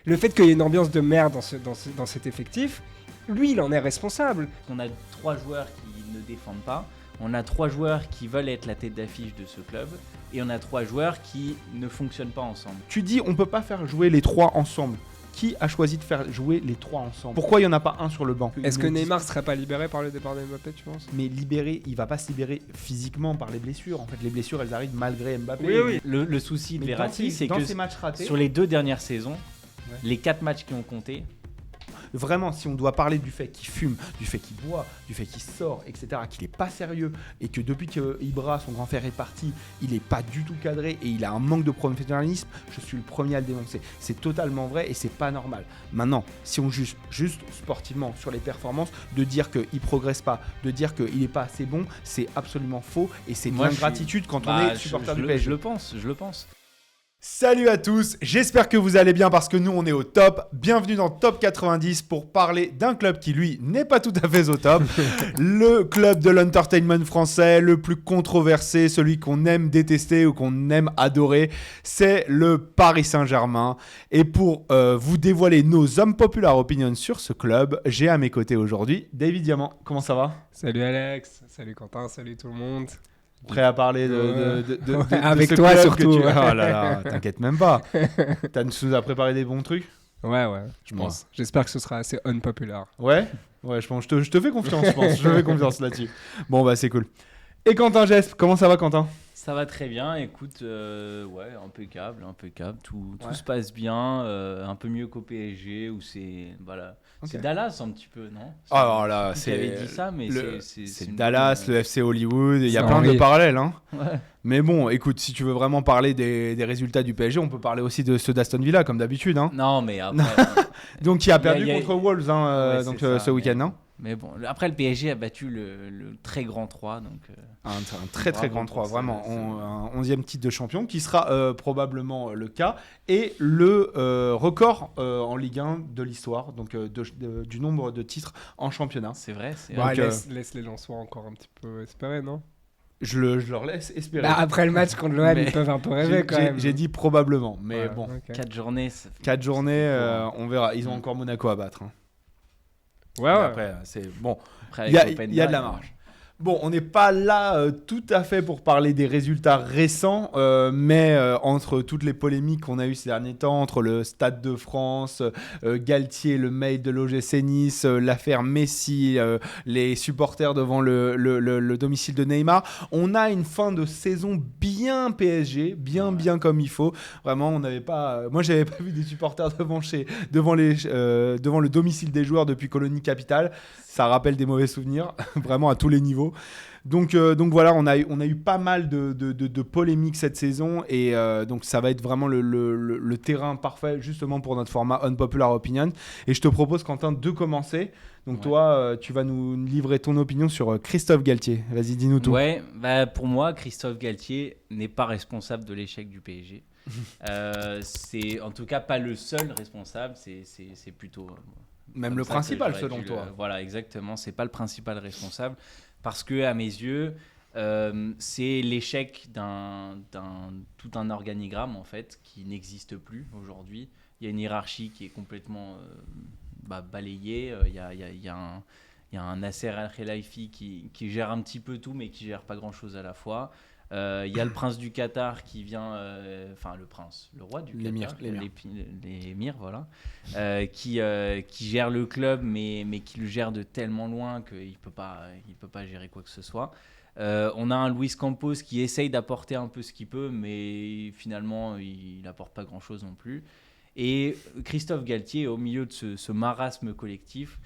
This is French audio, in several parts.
Le fait qu'il y ait une ambiance de merde dans cet effectif, lui, il en est responsable. On a 3 joueurs qui ne défendent pas, on a 3 joueurs qui veulent être la tête d'affiche de ce club, et on a 3 joueurs qui ne fonctionnent pas ensemble. Tu dis on peut pas faire jouer les 3 ensemble. Qui a choisi de faire jouer les 3 ensemble? Pourquoi il n'y en a pas un sur le banc? Est-ce que Neymar serait pas libéré par le départ de Mbappé, tu penses? Mais libéré, il va pas se libérer physiquement par les blessures. En fait, les blessures, elles arrivent malgré Mbappé. Oui. Le souci de Mais Verratti, c'est dans que ces matchs ratés, sur les 2 dernières saisons, les 4 matchs qui ont compté, vraiment, si on doit parler du fait qu'il fume, du fait qu'il boit, du fait qu'il sort, etc., qu'il n'est pas sérieux, et que depuis que Ibra, son grand frère, est parti, il n'est pas du tout cadré et il a un manque de professionnalisme, je suis le premier à le dénoncer. C'est totalement vrai et c'est pas normal. Maintenant, si on juge juste sportivement sur les performances, de dire qu'il ne progresse pas, de dire qu'il n'est pas assez bon, c'est absolument faux et c'est de l'ingratitude quand on est supporter du PSG. Je le pense. Salut à tous, j'espère que vous allez bien parce que nous on est au top. Bienvenue dans Top 90 pour parler d'un club qui lui n'est pas tout à fait au top. Le club de l'entertainment français, le plus controversé, celui qu'on aime détester ou qu'on aime adorer, c'est le Paris Saint-Germain. Et pour vous dévoiler nos unpopular opinions sur ce club, j'ai à mes côtés aujourd'hui David Diamant. Comment ça va? Salut Alex, salut Quentin, salut tout le monde. Prêt à parler avec ce toi club surtout. Oh là là, t'inquiète même pas. Tu nous as préparé des bons trucs? Ouais, je pense. J'espère que ce sera assez unpopular. Ouais, je pense. Je te fais confiance, je pense. Je te fais confiance là-dessus. Bon, bah c'est cool. Et Quentin Gesp, comment ça va, Quentin? Ça va très bien, écoute, impeccable. Tout se passe bien, un peu mieux qu'au PSG où c'est c'est Dallas un petit peu, non? Alors là, c'est dit ça, mais c'est Dallas, le FC Hollywood, il y a plein de parallèles, hein. Ouais. Mais bon, écoute, si tu veux vraiment parler des résultats du PSG, on peut parler aussi de ceux d'Aston Villa comme d'habitude, hein. Non, mais après donc qui a perdu contre Wolves ce week-end, non? Mais bon, après le PSG a battu le très grand 3, donc un très grand 3, vraiment, un 11e titre de champion qui sera probablement le cas et le record en Ligue 1 de l'histoire, donc du nombre de titres en championnat. C'est vrai. Laisse les Lensois encore un petit peu espérer, non? Je leur laisse espérer. Après le match contre l'OM, ils peuvent un peu rêver quand même. J'ai dit probablement, mais bon. Okay. 4 journées, on verra. Ils ont encore Monaco à battre, hein. Ouais. Après, c'est bon. Il y a de la marge. Bon, on n'est pas là tout à fait pour parler des résultats récents, mais entre toutes les polémiques qu'on a eues ces derniers temps, entre le Stade de France, Galtier, le mail de l'OGC Nice, l'affaire Messi, les supporters devant le domicile de Neymar, on a une fin de saison bien PSG, bien comme il faut. Vraiment, on n'avait pas... moi, j'avais pas vu des supporters devant le domicile des joueurs depuis Colonie Capitale. Ça rappelle des mauvais souvenirs, vraiment à tous les niveaux. Donc voilà, on a eu pas mal de polémiques cette saison et donc ça va être vraiment le terrain parfait justement pour notre format Unpopular Opinion. Et je te propose, Quentin, de commencer. Donc toi, tu vas nous livrer ton opinion sur Christophe Galtier. Vas-y, dis-nous tout. Ouais, pour moi, Christophe Galtier n'est pas responsable de l'échec du PSG. C'est en tout cas pas le seul responsable, c'est plutôt... Même le principal, selon toi. Voilà, exactement. C'est pas le principal responsable parce que, à mes yeux, c'est l'échec tout un organigramme en fait qui n'existe plus aujourd'hui. Il y a une hiérarchie qui est complètement balayée. Il y a un Nasser Al-Khelaifi qui gère un petit peu tout, mais qui gère pas grand-chose à la fois. Il y a le prince du Qatar qui vient, le roi du Qatar, l'émir, voilà, qui gère le club, mais qui le gère de tellement loin qu'il peut pas gérer quoi que ce soit. On a un Luis Campos qui essaye d'apporter un peu ce qu'il peut, mais finalement il n'apporte pas grand-chose non plus. Et Christophe Galtier, au milieu de ce marasme collectif,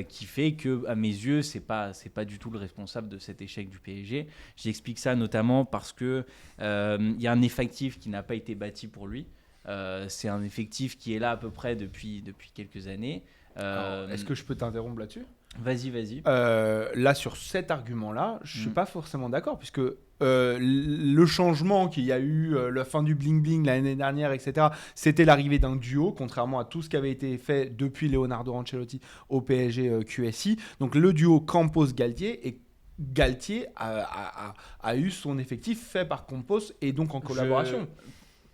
qui fait que, à mes yeux, c'est pas du tout le responsable de cet échec du PSG. J'explique ça notamment parce que y a un effectif qui n'a pas été bâti pour lui. C'est un effectif qui est là à peu près depuis quelques années. Alors, est-ce que je peux t'interrompre là-dessus ? Vas-y. Là, sur cet argument-là, je ne suis pas forcément d'accord, puisque le changement qu'il y a eu, la fin du bling-bling l'année dernière, etc., c'était l'arrivée d'un duo, contrairement à tout ce qui avait été fait depuis Leonardo Ancelotti au PSG QSI. Donc le duo Campos-Galtier, et Galtier a eu son effectif fait par Campos et donc en collaboration.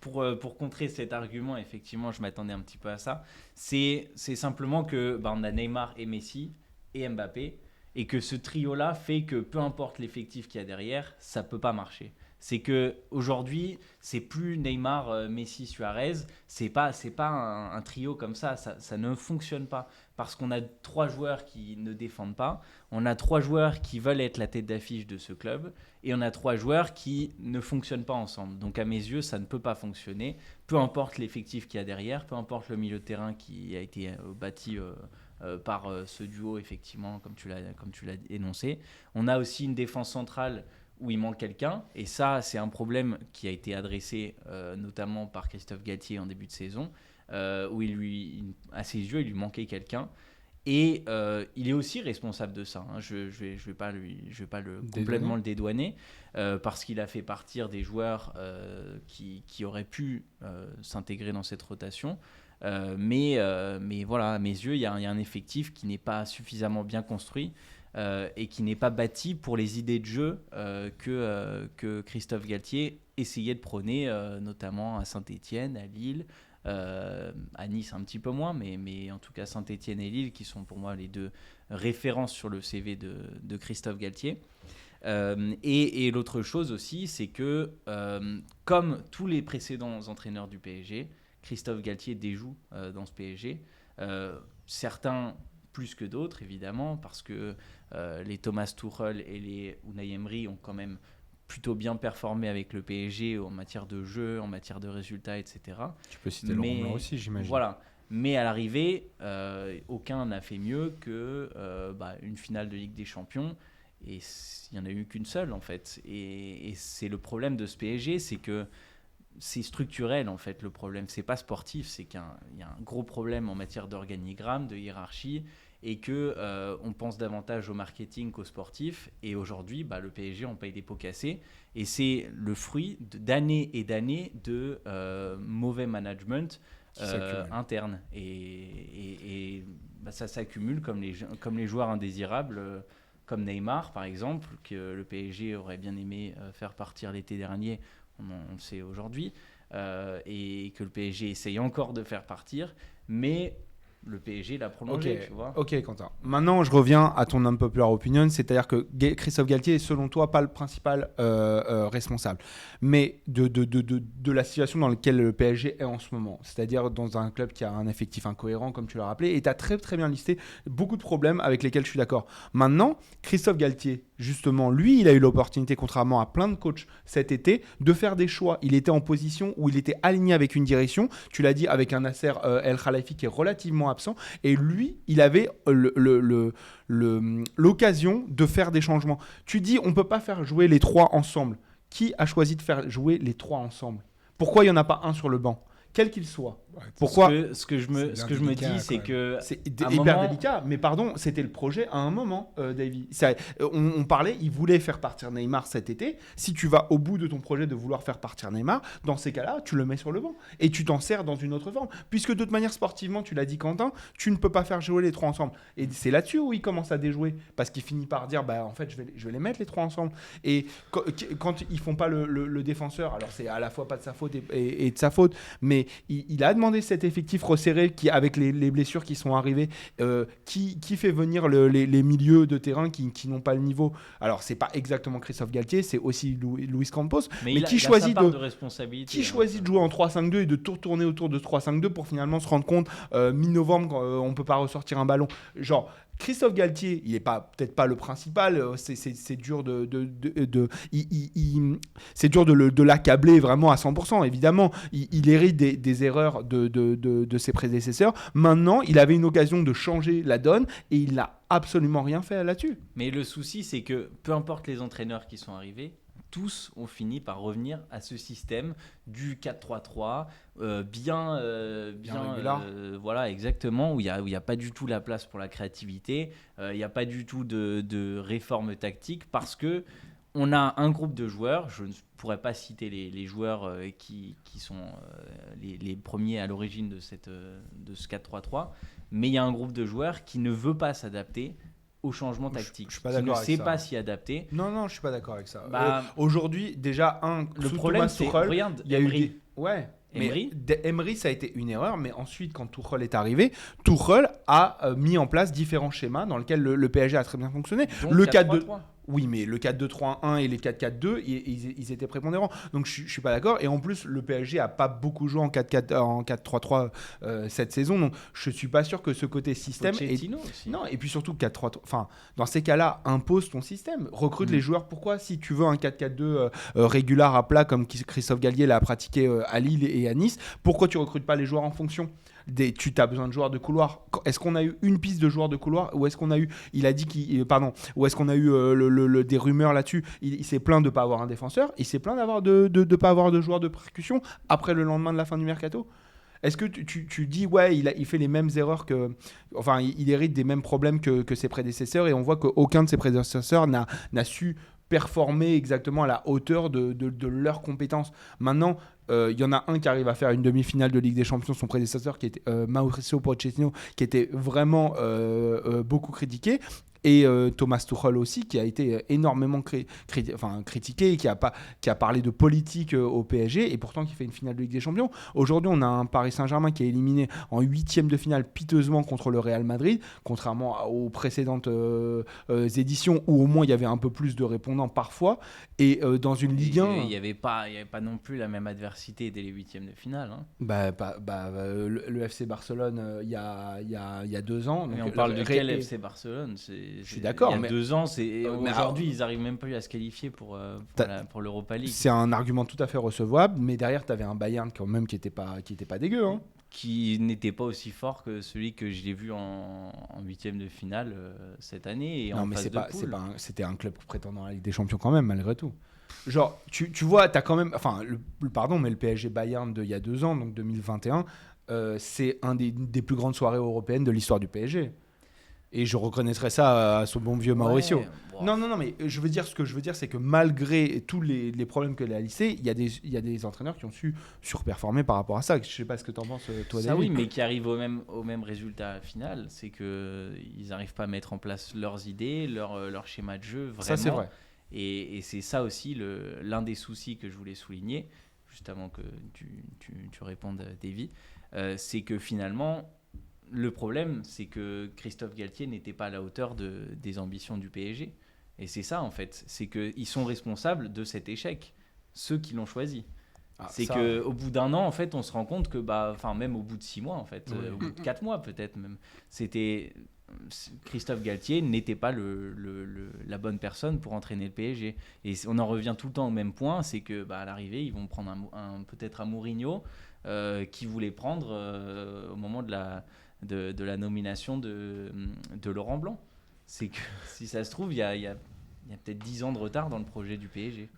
pour contrer cet argument, effectivement, je m'attendais un petit peu à ça. C'est simplement que on a Neymar et Messi et Mbappé, et que ce trio-là fait que peu importe l'effectif qu'il y a derrière, ça peut pas marcher. C'est que aujourd'hui, c'est plus Neymar, Messi, Suarez. C'est pas un trio comme ça. Ça ne fonctionne pas parce qu'on a 3 joueurs qui ne défendent pas. On a 3 joueurs qui veulent être la tête d'affiche de ce club et on a 3 joueurs qui ne fonctionnent pas ensemble. Donc à mes yeux, ça ne peut pas fonctionner. Peu importe l'effectif qu'il y a derrière, peu importe le milieu de terrain qui a été bâti par ce duo, effectivement, comme tu l'as énoncé. On a aussi une défense centrale où il manque quelqu'un, et ça, c'est un problème qui a été adressé notamment par Christophe Galtier en début de saison, où à ses yeux, il lui manquait quelqu'un. Et il est aussi responsable de ça. Hein. Je vais pas complètement le dédouaner, parce qu'il a fait partir des joueurs qui auraient pu s'intégrer dans cette rotation. Mais voilà, à mes yeux, il y a un effectif qui n'est pas suffisamment bien construit et qui n'est pas bâti pour les idées de jeu que Christophe Galtier essayait de prôner, notamment à Saint-Étienne, à Lille, à Nice un petit peu moins, mais en tout cas Saint-Étienne et Lille qui sont pour moi les 2 références sur le CV de Christophe Galtier. Et l'autre chose aussi, c'est que comme tous les précédents entraîneurs du PSG, Christophe Galtier déjoue dans ce PSG. Certains plus que d'autres, évidemment, parce que les Thomas Tuchel et les Unai Emery ont quand même plutôt bien performé avec le PSG en matière de jeu, en matière de résultats, etc. Tu peux citer Laurent Blanc aussi, j'imagine. Voilà. Mais à l'arrivée, aucun n'a fait mieux que une finale de Ligue des Champions. Et il n'y en a eu qu'une seule, en fait. Et c'est le problème de ce PSG, c'est que c'est structurel, en fait, le problème. C'est pas sportif, c'est qu'il y a un gros problème en matière d'organigramme, de hiérarchie, et qu'on pense davantage au marketing qu'au sportif. Et aujourd'hui, le PSG en paye des pots cassés. Et c'est le fruit d'années et d'années de mauvais management interne. Et ça s'accumule comme les joueurs indésirables, comme Neymar, par exemple, que le PSG aurait bien aimé faire partir l'été dernier. On le sait aujourd'hui, et que le PSG essaye encore de faire partir, mais le PSG l'a prolongé, tu vois. Ok, Quentin. Maintenant, je reviens à ton unpopular opinion, c'est-à-dire que Christophe Galtier est, selon toi, pas le principal responsable, mais de la situation dans laquelle le PSG est en ce moment, c'est-à-dire dans un club qui a un effectif incohérent, comme tu l'as rappelé, et tu as très, très bien listé beaucoup de problèmes avec lesquels je suis d'accord. Maintenant, Christophe Galtier, justement, lui, il a eu l'opportunité, contrairement à plein de coachs cet été, de faire des choix. Il était en position où il était aligné avec une direction, tu l'as dit, avec un Nasser El Khelaifi qui est relativement absent, et lui, il avait l'occasion de faire des changements. Tu dis, on ne peut pas faire jouer les 3 ensemble. Qui a choisi de faire jouer les 3 ensemble ? Pourquoi il n'y en a pas un sur le banc ? Quel qu'il soit. Pourquoi ce que je me dis, c'est que c'est hyper délicat. Mais pardon, c'était le projet à un moment, Davy. On parlait, il voulait faire partir Neymar cet été. Si tu vas au bout de ton projet de vouloir faire partir Neymar, dans ces cas-là, tu le mets sur le banc et tu t'en sers dans une autre forme. Puisque de toute manière, sportivement, tu l'as dit, Quentin, tu ne peux pas faire jouer les 3 ensemble. Et c'est là-dessus où il commence à déjouer, parce qu'il finit par dire, en fait, je vais les mettre les 3 ensemble. Et quand ils font pas le défenseur, alors c'est à la fois pas de sa faute et de sa faute, mais il a demandé cet effectif resserré qui, avec les blessures qui sont arrivées, qui fait venir les milieux de terrain qui n'ont pas le niveau. Alors c'est pas exactement Christophe Galtier, c'est aussi Luis Campos, mais qui choisit de jouer en 3-5-2 et de tout tourner autour de 3-5-2 pour finalement se rendre compte mi-novembre on peut pas ressortir un ballon. Genre Christophe Galtier, il n'est peut-être pas le principal, c'est dur c'est dur de l'accabler vraiment à 100%. Évidemment, il hérite des erreurs de ses prédécesseurs. Maintenant, il avait une occasion de changer la donne et il n'a absolument rien fait là-dessus. Mais le souci, c'est que peu importe les entraîneurs qui sont arrivés, tous ont fini par revenir à ce système du 4-3-3 bien voilà, exactement, où il y a pas du tout la place pour la créativité, il n'y a pas du tout de réforme tactique, parce que on a un groupe de joueurs. Je ne pourrais pas citer les joueurs qui sont les premiers à l'origine de ce 4-3-3, mais il y a un groupe de joueurs qui ne veut pas s'adapter au changement tactique, qui ne sait pas s'y adapter. Non, je suis pas d'accord avec ça. Aujourd'hui, déjà, le problème, c'est, regarde, il y a eu des... Ouais. Emery, ça a été une erreur, mais ensuite, quand Tuchel est arrivé, Tuchel a mis en place différents schémas dans lesquels le PSG a très bien fonctionné. Donc, le 4-3-3. Oui, mais le 4-2-3-1 et les 4-4-2, ils étaient prépondérants. Donc, je ne suis pas d'accord. Et en plus, le PSG n'a pas beaucoup joué en 4-3-3 cette saison. Donc, je ne suis pas sûr que ce côté système... Aussi. Non, et puis surtout, 4-3-3... Enfin, dans ces cas-là, impose ton système. Recrute les joueurs. Pourquoi, si tu veux un 4-4-2 régulier à plat, comme Christophe Galtier l'a pratiqué à Lille et à Nice, pourquoi tu ne recrutes pas les joueurs en fonction ? Tu as besoin de joueurs de couloir. Est-ce qu'on a eu une piste de joueurs de couloir ou est-ce qu'on a eu, ou est-ce qu'on a eu des rumeurs là-dessus? Il s'est plaint de ne pas avoir un défenseur. Il s'est plaint de pas avoir de joueurs de percussion après le lendemain de la fin du mercato. Est-ce que tu dis ouais, il fait les mêmes erreurs il hérite des mêmes problèmes que ses prédécesseurs et on voit qu'aucun de ses prédécesseurs n'a su performer exactement à la hauteur de leurs compétences. Maintenant, il y en a un qui arrive à faire une demi-finale de Ligue des Champions, son prédécesseur qui était Mauricio Pochettino, qui était vraiment beaucoup critiqué. Et Thomas Tuchel aussi, qui a été énormément critiqué, qui a parlé de politique au PSG, et pourtant qui fait une finale de Ligue des Champions. Aujourd'hui, on a un Paris Saint-Germain qui est éliminé en 8e de finale piteusement contre le Real Madrid, contrairement aux précédentes éditions où au moins il y avait un peu plus de répondants parfois. Et dans une Ligue 1... Il n'y avait pas non plus la même adversité dès les 8e de finale. Hein. Le FC Barcelone, il y a 2 ans... Mais on parle de quel FC Barcelone? Je suis d'accord. Il y a 2 ans, aujourd'hui, ils n'arrivent même plus à se qualifier pour l'Europa League. C'est un argument tout à fait recevable, mais derrière, tu avais un Bayern quand même qui était pas dégueu. Hein. Qui n'était pas aussi fort que celui que je l'ai vu en 8e de finale cette année. Et non, en mais phase de poule. c'était un club prétendant à la Ligue des Champions quand même, malgré tout. Genre, tu vois, tu as quand même... Enfin, mais le PSG Bayern d'il y a 2 ans, donc 2021, c'est un des plus grandes soirées européennes de l'histoire du PSG. Et je reconnaîtrais ça à son bon vieux Mauricio. Non, mais ce que je veux dire, c'est que malgré tous les problèmes que a lissés, il y a des entraîneurs qui ont su surperformer par rapport à ça. Je sais pas ce que tu en penses, toi, David. Ça oui, mais qui arrivent au même résultat final, c'est qu'ils n'arrivent pas à mettre en place leurs idées, leur schéma de jeu, vraiment. Ça, c'est vrai. Et c'est ça aussi l'un des soucis que je voulais souligner, juste avant que tu répondes, Davy, c'est que finalement... Le problème, c'est que Christophe Galtier n'était pas à la hauteur des ambitions du PSG. Et c'est ça, en fait. C'est qu'ils sont responsables de cet échec, ceux qui l'ont choisi. Qu'au bout d'1 an, en fait, on se rend compte que, même au bout de 6 mois, en fait, au bout de 4 mois peut-être même, Christophe Galtier n'était pas la bonne personne pour entraîner le PSG. Et on en revient tout le temps au même point, c'est que à l'arrivée, ils vont prendre peut-être un Mourinho qui voulait prendre au moment de la nomination de Laurent Blanc. C'est que si ça se trouve, il y a peut-être 10 ans de retard dans le projet du PSG.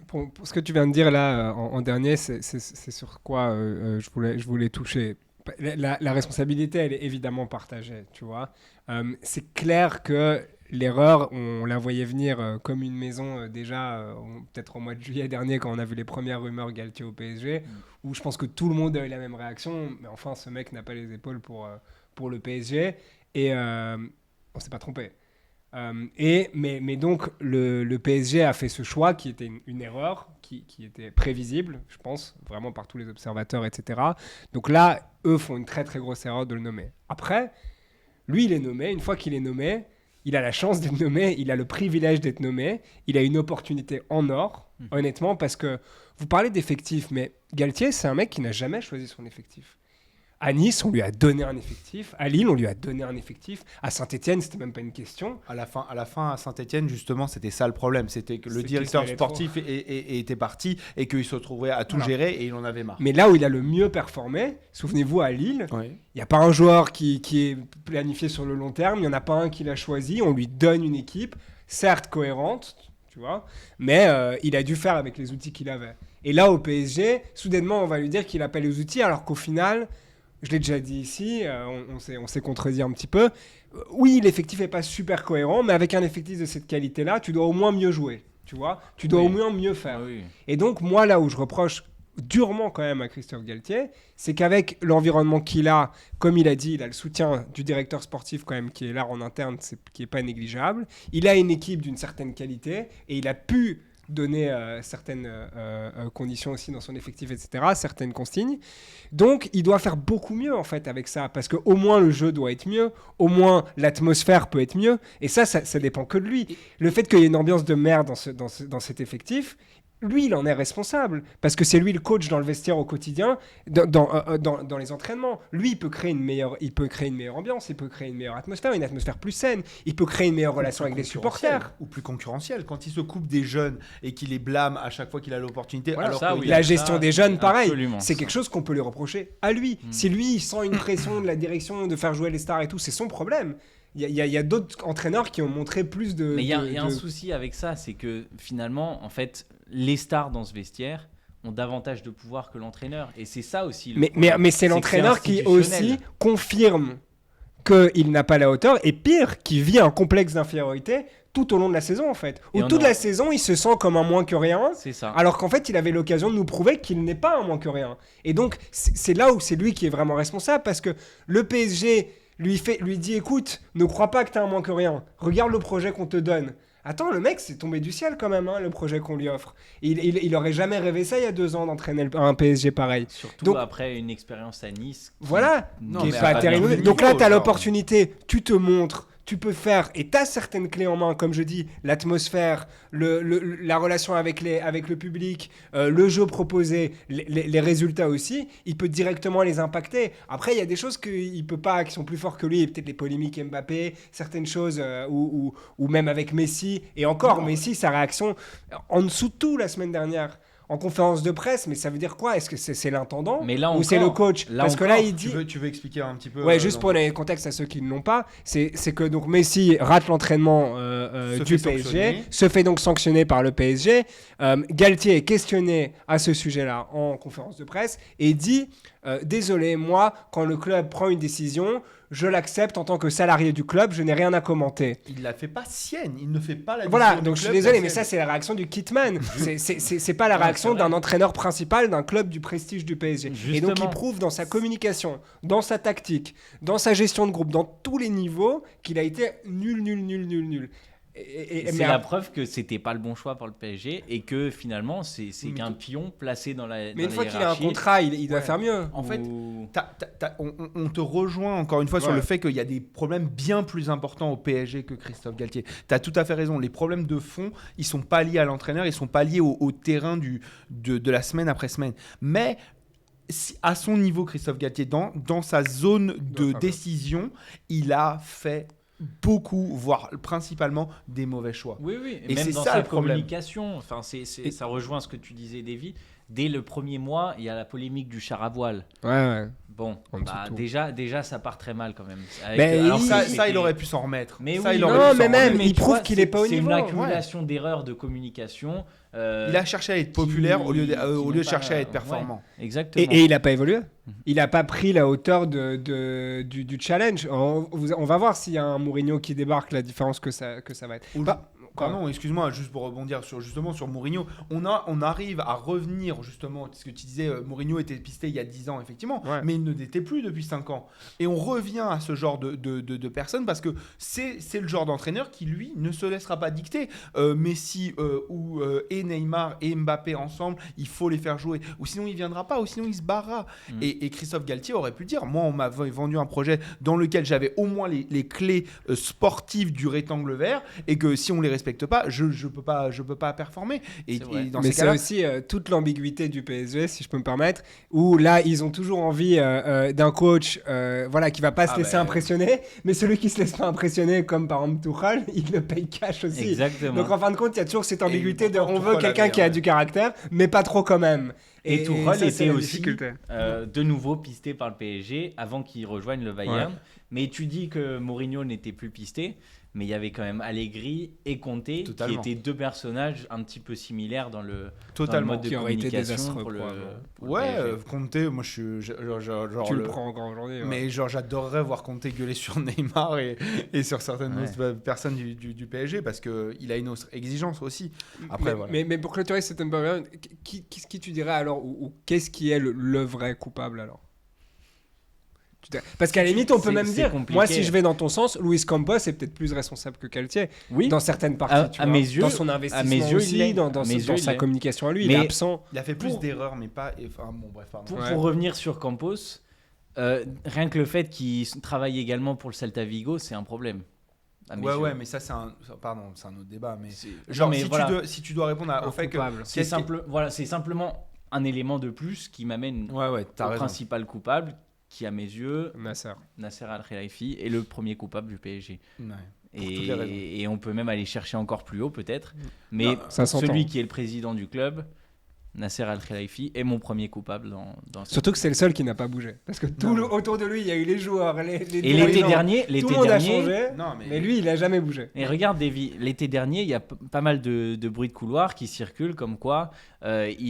Pour ce que tu viens de dire là en dernier, c'est sur quoi je voulais toucher. La responsabilité, elle est évidemment partagée, tu vois. C'est clair que l'erreur, on la voyait venir comme une maison déjà, peut-être au mois de juillet dernier, quand on a vu les premières rumeurs Galtier au PSG, où je pense que tout le monde a eu la même réaction. Mais enfin, ce mec n'a pas les épaules pour le PSG. Et on s'est pas trompé. Mais donc, le PSG a fait ce choix qui était une erreur, qui était prévisible, je pense, vraiment par tous les observateurs, etc. Donc là, eux font une très très grosse erreur de le nommer. Après, lui, il est nommé. Une fois qu'il est nommé, il a la chance d'être nommé, il a le privilège d'être nommé, il a une opportunité en or, honnêtement, parce que vous parlez d'effectifs, mais Galtier, c'est un mec qui n'a jamais choisi son effectif. À Nice, on lui a donné un effectif. À Lille, on lui a donné un effectif. À Saint-Etienne, c'était même pas une question. À la fin, à Saint-Etienne, justement, c'était ça le problème. C'était que le directeur sportif était parti et qu'il se retrouvait à tout gérer et il en avait marre. Mais là où il a le mieux performé, souvenez-vous, à Lille, il n'y a pas un joueur qui est planifié sur le long terme. Il n'y en a pas un qui l'a choisi. On lui donne une équipe, certes cohérente, tu vois, mais il a dû faire avec les outils qu'il avait. Et là, au PSG, soudainement, on va lui dire qu'il n'a pas les outils, alors qu'au final... Je l'ai déjà dit ici, on s'est contredit un petit peu. Oui, l'effectif n'est pas super cohérent, mais avec un effectif de cette qualité-là, tu dois au moins mieux jouer, tu vois. Tu dois au moins mieux faire. Oui. Et donc, moi, là où je reproche durement quand même à Christophe Galtier, c'est qu'avec l'environnement qu'il a, comme il a dit, il a le soutien du directeur sportif quand même qui est là en interne, qui n'est pas négligeable. Il a une équipe d'une certaine qualité et il a pu donner certaines conditions aussi dans son effectif, etc., certaines consignes. Donc, il doit faire beaucoup mieux, en fait, avec ça, parce qu'au moins le jeu doit être mieux, au moins l'atmosphère peut être mieux, et ça dépend que de lui. Le fait qu'il y ait une ambiance de merde dans cet effectif, lui, il en est responsable, parce que c'est lui le coach dans le vestiaire au quotidien, dans les entraînements. Lui, il peut créer une meilleure ambiance, il peut créer une meilleure atmosphère, une atmosphère plus saine, il peut créer une meilleure relation avec les supporters. Ou plus concurrentielle, quand il se coupe des jeunes et qu'il les blâme à chaque fois qu'il a l'opportunité. Voilà, alors ça, que la gestion des jeunes, pareil, absolument, c'est quelque chose qu'on peut lui reprocher à lui. Si lui, il sent une pression de la direction de faire jouer les stars et tout, c'est son problème. Il y a d'autres entraîneurs qui ont montré plus de... Mais il y a un souci avec ça, c'est que finalement, en fait, les stars dans ce vestiaire ont davantage de pouvoir que l'entraîneur. Et c'est ça aussi. Mais c'est l'entraîneur qui aussi confirme qu'il n'a pas la hauteur, et pire, qui vit un complexe d'infériorité tout au long de la saison, en fait. Où toute la saison, il se sent comme un moins que rien, c'est ça. Alors qu'en fait, il avait l'occasion de nous prouver qu'il n'est pas un moins que rien. Et donc, c'est là où c'est lui qui est vraiment responsable, parce que le PSG... lui dit écoute, ne crois pas que t'es un moins que rien, regarde le projet qu'on te donne. Attends, le mec, c'est tombé du ciel quand même, hein, le projet qu'on lui offre. Il aurait jamais rêvé ça il y a 2 ans d'entraîner un PSG pareil. Surtout donc, après une expérience à Nice. Voilà, qui est pas terrible. Donc là, t'as l'opportunité, tu te montres, tu peux faire, et tu as certaines clés en main, comme je dis, l'atmosphère, la relation avec le public, le jeu proposé, les résultats aussi, il peut directement les impacter. Après, il y a des choses qu'il peut pas, qui sont plus forts que lui, peut-être les polémiques Mbappé, certaines choses, ou même avec Messi, et encore, Messi, sa réaction, en dessous de tout la semaine dernière, en conférence de presse, mais ça veut dire quoi? Est-ce que c'est l'intendant ou c'est le coach? Parce que là, il dit... Tu veux expliquer un petit peu? Ouais, juste pour donner le contexte à ceux qui ne l'ont pas, c'est que donc Messi rate l'entraînement du PSG, se fait donc sanctionner par le PSG. Galtier est questionné à ce sujet-là en conférence de presse et dit désolé, moi, quand le club prend une décision, je l'accepte en tant que salarié du club, je n'ai rien à commenter. Il la fait pas sienne, il ne fait pas la décision. Voilà, donc je suis désolé, mais ça c'est la réaction du kitman. C'est pas la réaction d'un entraîneur principal d'un club du prestige du PSG. Justement. Et donc il prouve dans sa communication, dans sa tactique, dans sa gestion de groupe, dans tous les niveaux, qu'il a été nul. Et c'est la preuve que c'était pas le bon choix pour le PSG et que finalement c'est qu'un pion placé dans la. Mais une fois qu'il a un contrat, il doit faire mieux. En fait, on te rejoint encore une fois sur le fait qu'il y a des problèmes bien plus importants au PSG que Christophe Galtier. Tu as tout à fait raison. Les problèmes de fond, ils sont pas liés à l'entraîneur, ils sont pas liés au terrain de la semaine après semaine. Mais à son niveau, Christophe Galtier, dans sa zone de décision, il a fait beaucoup, voire principalement des mauvais choix. Oui. Et même c'est dans sa communication, enfin, ça rejoint ce que tu disais, Davy. Dès le premier mois, il y a la polémique du char à voile. Ouais. Bon, déjà, ça part très mal quand même. Alors il aurait pu s'en remettre. Mais ça, il prouve qu'il n'est pas au niveau. C'est une accumulation d'erreurs de communication. Il a cherché à être populaire au lieu de chercher à être performant. Ouais, exactement. Et il n'a pas évolué. Il n'a pas pris la hauteur du challenge. On va voir s'il y a un Mourinho qui débarque, la différence que ça va être. Pardon, excuse-moi, juste pour rebondir sur Mourinho, on arrive à revenir justement, ce que tu disais, Mourinho était pisté il y a 10 ans effectivement, mais il ne l'était plus depuis 5 ans. Et on revient à ce genre de personnes parce que c'est le genre d'entraîneur qui lui ne se laissera pas dicter. Messi et Neymar et Mbappé ensemble, il faut les faire jouer, ou sinon il viendra pas, ou sinon il se barrera. Et Christophe Galtier aurait pu dire, moi on m'a vendu un projet dans lequel j'avais au moins les clés sportives du rectangle vert, et que si on les respecte pas, je peux pas performer. Et dans mais c'est aussi toute l'ambiguïté du PSG, si je peux me permettre, où là ils ont toujours envie d'un coach qui va pas se laisser impressionner, mais celui qui se laisse pas impressionner, comme par exemple Tuchel, il le paye cash aussi. Exactement. Donc en fin de compte, il y a toujours cette ambiguïté de on veut quelqu'un qui a du caractère, mais pas trop quand même. Et Tuchel était aussi de nouveau pisté par le PSG avant qu'il rejoigne le Bayern. Ouais. Mais tu dis que Mourinho n'était plus pisté, mais il y avait quand même Allegri et Conte qui étaient 2 personnages un petit peu similaires dans le mode de communication. Conte, moi je suis genre tu le prends encore aujourd'hui. Mais genre j'adorerais voir Conte gueuler sur Neymar et sur certaines autres personnes du PSG parce qu'il a une autre exigence aussi. Après, mais pour clôturer cette interview, qui tu dirais alors, ou qu'est-ce qui est le vrai coupable alors? Parce qu'à la limite, on peut même dire, compliqué. moi, si je vais dans ton sens, Luis Campos est peut-être plus responsable que Galtier. Oui. Dans certaines parties, à mes yeux, dans son investissement aussi, dans sa communication à lui, il est absent. Il a fait plus d'erreurs, mais pas... Enfin, bon, bref, pour revenir sur Campos, rien que le fait qu'il travaille également pour le Celta Vigo, c'est un problème. Ouais, mais ça, c'est un autre débat. Mais genre, si tu dois répondre au fait que... C'est simplement un élément de plus qui m'amène au principal coupable, qui à mes yeux, Nasser Al-Khelaifi est le premier coupable du PSG. Et on peut même aller chercher encore plus haut peut-être. Mais celui qui est le président du club, Nasser Al-Khelaifi, est mon premier coupable dans Surtout que c'est le seul qui n'a pas bougé. Parce que autour de lui, il y a eu les joueurs, et l'été dernier, tout le monde a changé, mais lui, il n'a jamais bougé. Et regarde, Davy, l'été dernier, il y a pas mal de bruits de couloir qui circulent, comme quoi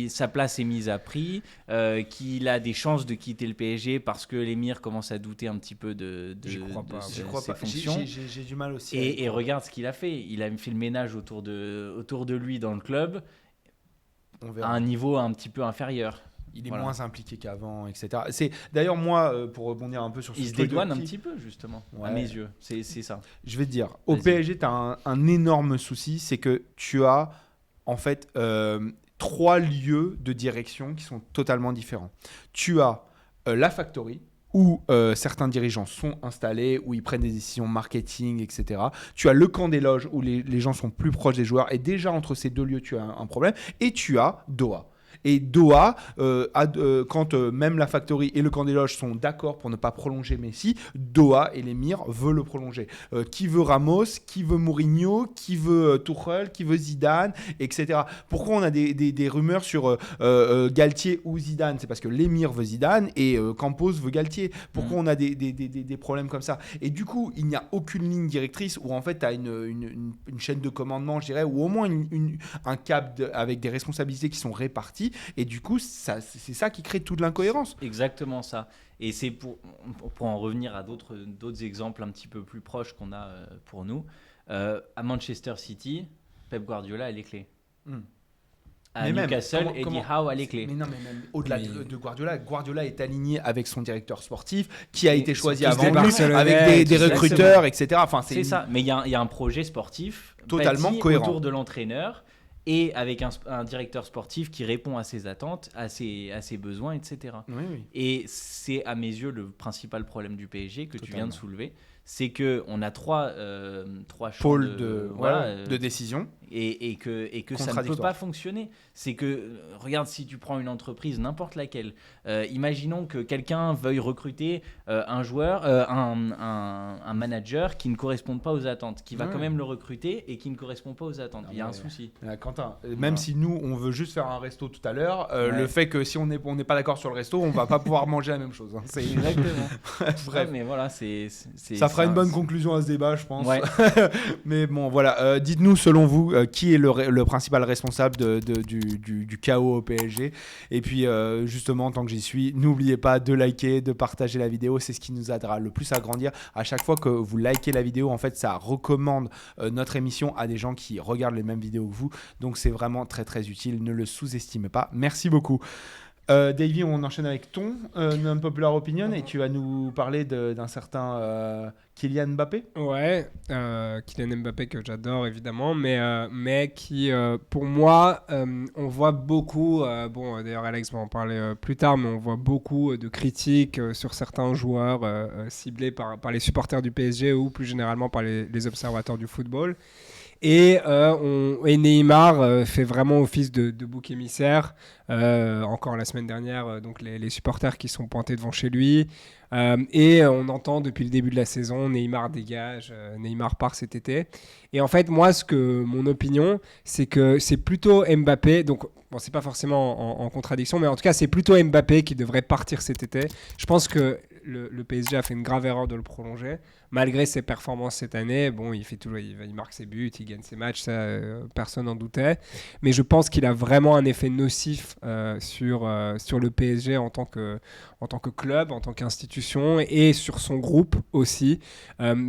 sa place est mise à prix, qu'il a des chances de quitter le PSG parce que l'émir commence à douter un petit peu de ses fonctions. J'ai du mal aussi. Et regarde ce qu'il a fait. Il a fait le ménage autour de lui dans le club. À un niveau un petit peu inférieur. Il est moins impliqué qu'avant, etc. C'est d'ailleurs moi, pour rebondir un peu sur ce il se dédouane un petit peu justement, à mes yeux. C'est ça. Je vais te dire, au PSG, tu as un énorme souci, c'est que tu as en fait 3 lieux de direction qui sont totalement différents. Tu as la factory, où certains dirigeants sont installés, où ils prennent des décisions marketing, etc. Tu as le camp des loges, où les gens sont plus proches des joueurs. Et déjà, entre ces 2 lieux, tu as un problème. Et tu as Doha. Et Doha, quand même la Factory et le camp des loges sont d'accord pour ne pas prolonger Messi, Doha et l'émir veulent le prolonger. Qui veut Ramos, qui veut Mourinho, qui veut Tuchel, qui veut Zidane, etc. Pourquoi on a des rumeurs sur Galtier ou Zidane ? C'est parce que l'émir veut Zidane et Campos veut Galtier. Pourquoi on a des problèmes comme ça ? Et du coup, il n'y a aucune ligne directrice où en fait tu as une chaîne de commandement, je dirais, ou au moins un cap avec des responsabilités qui sont réparties. Et du coup, c'est ça qui crée toute l'incohérence. C'est exactement ça. Et c'est pour en revenir à d'autres exemples un petit peu plus proches qu'on a pour nous. À Manchester City, Pep Guardiola a les clés. À Newcastle, Eddie Howe a les clés. Mais non, mais même au-delà de Guardiola est aligné avec son directeur sportif qui a été choisi avant lui, avec des recruteurs, etc. Enfin, c'est ça. Mais il y a un projet sportif totalement cohérent autour de l'entraîneur. Et avec un directeur sportif qui répond à ses attentes, à ses besoins, etc. Oui. Et c'est à mes yeux le principal problème du PSG que tu viens de soulever. C'est qu'on a trois pôles de décision. Et que ça ne peut pas fonctionner. C'est que, regarde, si tu prends une entreprise, n'importe laquelle, imaginons que quelqu'un veuille recruter un joueur, un manager qui ne correspond pas aux attentes, qui va quand même le recruter et qui ne correspond pas aux attentes. Il y a un souci. Quentin, même si nous, on veut juste faire un resto tout à l'heure, le fait que si on n'est pas d'accord sur le resto, on ne va pas pouvoir manger la même chose. Hein. C'est exactement. Bref, mais voilà, ça fera une bonne conclusion à ce débat, je pense. Ouais. Mais bon, voilà. Dites-nous, selon vous, qui est le principal responsable du chaos au PSG. Et puis, justement, en tant que j'y suis, n'oubliez pas de liker, de partager la vidéo. C'est ce qui nous aidera le plus à grandir. À chaque fois que vous likez la vidéo, en fait, ça recommande notre émission à des gens qui regardent les mêmes vidéos que vous. Donc, c'est vraiment très, très utile. Ne le sous-estimez pas. Merci beaucoup. Davy, on enchaîne avec ton non-popular opinion et tu vas nous parler d'un certain Kylian Mbappé. Ouais, Kylian Mbappé que j'adore évidemment, mais qui, pour moi, on voit beaucoup, d'ailleurs Alex va en parler plus tard, mais on voit beaucoup de critiques sur certains joueurs ciblés par les supporters du PSG ou plus généralement par les observateurs du football. Et Neymar fait vraiment office de bouc émissaire. Encore la semaine dernière, donc les supporters qui sont pointés devant chez lui. Et on entend depuis le début de la saison, Neymar dégage, Neymar part cet été. Et en fait, moi, mon opinion, c'est que c'est plutôt Mbappé. Donc, bon, c'est pas forcément en contradiction, mais en tout cas, c'est plutôt Mbappé qui devrait partir cet été. Je pense que le PSG a fait une grave erreur de le prolonger. Malgré ses performances cette année, bon, il marque ses buts, il gagne ses matchs, ça, personne n'en doutait. Mais je pense qu'il a vraiment un effet nocif sur le PSG en tant que club, en tant qu'institution et sur son groupe aussi.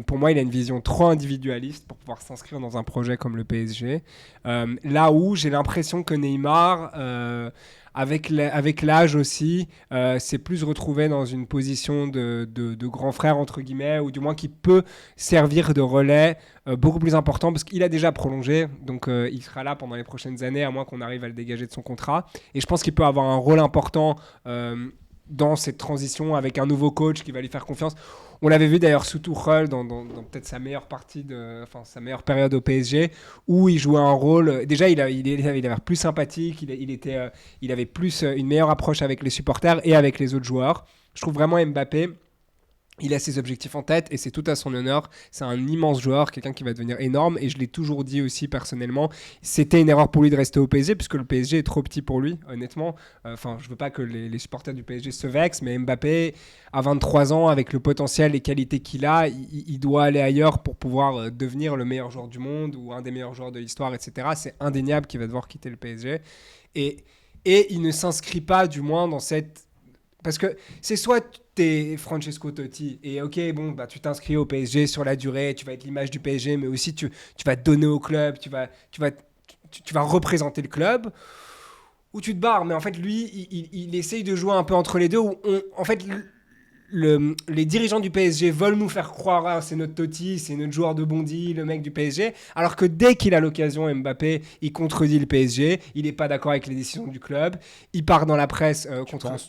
Pour moi, il a une vision trop individualiste pour pouvoir s'inscrire dans un projet comme le PSG. Là où j'ai l'impression que Neymar avec l'âge aussi, c'est plus retrouvé dans une position de grand frère, entre guillemets, ou du moins qui peut servir de relais beaucoup plus important, parce qu'il a déjà prolongé, donc il sera là pendant les prochaines années, à moins qu'on arrive à le dégager de son contrat. Et je pense qu'il peut avoir un rôle important dans cette transition avec un nouveau coach qui va lui faire confiance. On l'avait vu d'ailleurs sous Tuchel dans peut-être sa meilleure sa meilleure période au PSG, où il jouait un rôle. Déjà, il avait l'air plus sympathique, il avait plus une meilleure approche avec les supporters et avec les autres joueurs. Je trouve vraiment Mbappé, il a ses objectifs en tête et c'est tout à son honneur. C'est un immense joueur, quelqu'un qui va devenir énorme. Et je l'ai toujours dit aussi personnellement, c'était une erreur pour lui de rester au PSG puisque le PSG est trop petit pour lui, honnêtement. Je veux pas que les supporters du PSG se vexent, mais Mbappé, à 23 ans, avec le potentiel, les qualités qu'il a, il doit aller ailleurs pour pouvoir devenir le meilleur joueur du monde ou un des meilleurs joueurs de l'histoire, etc. C'est indéniable qu'il va devoir quitter le PSG. Et il ne s'inscrit pas, du moins, dans cette... Parce que c'est soit t'es Francesco Totti et tu t'inscris au PSG sur la durée, tu vas être l'image du PSG, mais aussi tu vas te donner au club, tu vas représenter le club, ou tu te barres. Mais en fait, lui, il essaye de jouer un peu entre les deux, où les dirigeants du PSG veulent nous faire croire c'est notre Totti, c'est notre joueur de Bondy, le mec du PSG, alors que dès qu'il a l'occasion, Mbappé, il contredit le PSG, il n'est pas d'accord avec les décisions du club, il part dans la presse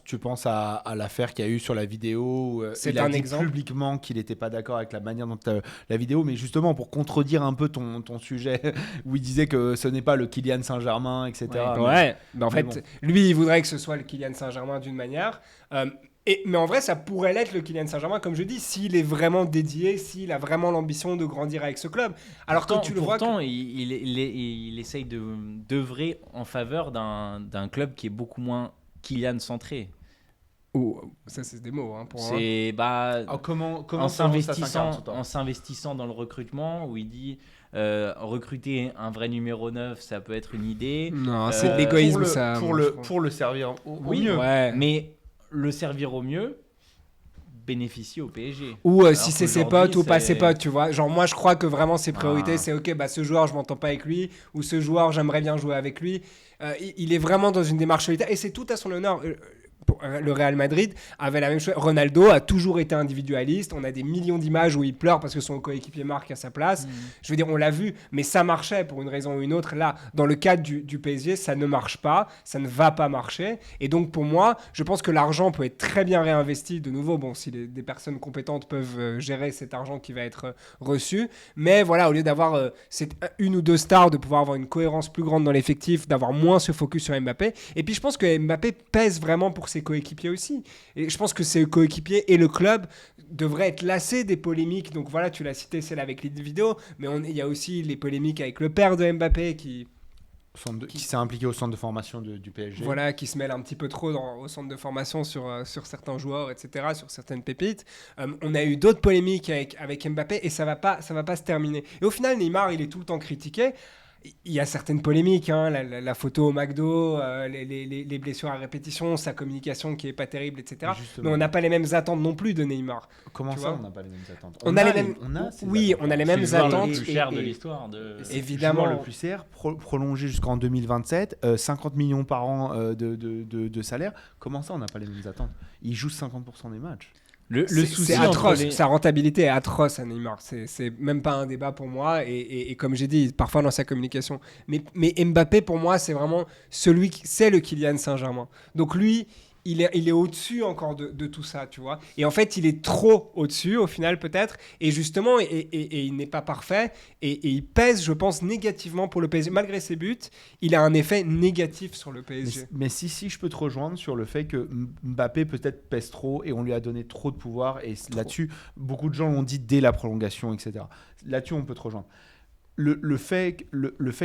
Tu penses à l'affaire qu'il y a eu sur la vidéo, c'est il a un dit exemple publiquement qu'il n'était pas d'accord avec la manière dont la vidéo, mais justement pour contredire un peu ton sujet, où il disait que ce n'est pas le Kylian Saint-Germain, etc. Lui, il voudrait que ce soit le Kylian Saint-Germain d'une manière... mais en vrai, ça pourrait l'être le Kylian Saint-Germain, comme je dis, s'il est vraiment dédié, s'il a vraiment l'ambition de grandir avec ce club. Alors pourtant, que tu le vois... il essaye d'œuvrer en faveur d'un club qui est beaucoup moins Kylian centré. Ça, c'est des mots. Pour comment en s'investissant dans le recrutement, où il dit recruter un vrai numéro 9, ça peut être une idée. Non, c'est de l'égoïsme, ça. Pour le servir au mieux. Ouais. Mais le servir au mieux bénéficie au PSG. Ou si c'est ses potes ou pas ses potes, tu vois. Genre, moi, je crois que vraiment ses priorités, c'est ce joueur, je m'entends pas avec lui, ou ce joueur, j'aimerais bien jouer avec lui. Il est vraiment dans une démarche solitaire, et c'est tout à son honneur. Le Real Madrid avait la même chose. Ronaldo a toujours été individualiste. On a des millions d'images où il pleure parce que son coéquipier marque à sa place. Je veux dire, on l'a vu, mais ça marchait pour une raison ou une autre. Là, dans le cadre du PSG, ça ne marche pas, ça ne va pas marcher. Et donc, pour moi, je pense que l'argent peut être très bien réinvesti de nouveau. Bon, si des personnes compétentes peuvent gérer cet argent qui va être reçu. Mais voilà, au lieu d'avoir une ou deux stars, de pouvoir avoir une cohérence plus grande dans l'effectif, d'avoir moins ce focus sur Mbappé. Et puis, je pense que Mbappé pèse vraiment pour ses coéquipiers aussi. Et je pense que ses coéquipiers et le club devraient être lassés des polémiques. Donc voilà, tu l'as cité, celle avec les vidéos, mais il y a aussi les polémiques avec le père de Mbappé qui s'est impliqué au centre de formation du PSG. Voilà, qui se mêle un petit peu trop au centre de formation sur certains joueurs, etc., sur certaines pépites. On a eu d'autres polémiques avec Mbappé et ça va pas se terminer. Et au final, Neymar, il est tout le temps critiqué. Il y a certaines polémiques, la photo au McDo, les blessures à répétition, sa communication qui est pas terrible, etc. Mais on n'a pas les mêmes attentes non plus de Neymar. Comment ça, on n'a pas les mêmes attentes? On a les mêmes attentes. C'est le plus cher de l'histoire. Évidemment. Le plus cher, prolongé jusqu'en 2027, 50 millions par an de salaire. Comment ça, on n'a pas les mêmes attentes? Il joue 50% des matchs. Le souci, c'est atroce. Sa rentabilité est atroce à Neymar. C'est même pas un débat pour moi. Et comme j'ai dit, parfois dans sa communication. Mais Mbappé, pour moi, c'est vraiment c'est le Kylian Saint-Germain. Donc lui, il est au-dessus encore de tout ça, tu vois. Et en fait, il est trop au-dessus, au final, peut-être. Et justement, et il n'est pas parfait. Et il pèse, je pense, négativement pour le PSG. Malgré ses buts, il a un effet négatif sur le PSG. Mais si je peux te rejoindre sur le fait que Mbappé peut-être pèse trop et on lui a donné trop de pouvoir. Et là-dessus, beaucoup de gens l'ont dit dès la prolongation, etc. Là-dessus, on peut te rejoindre. Le fait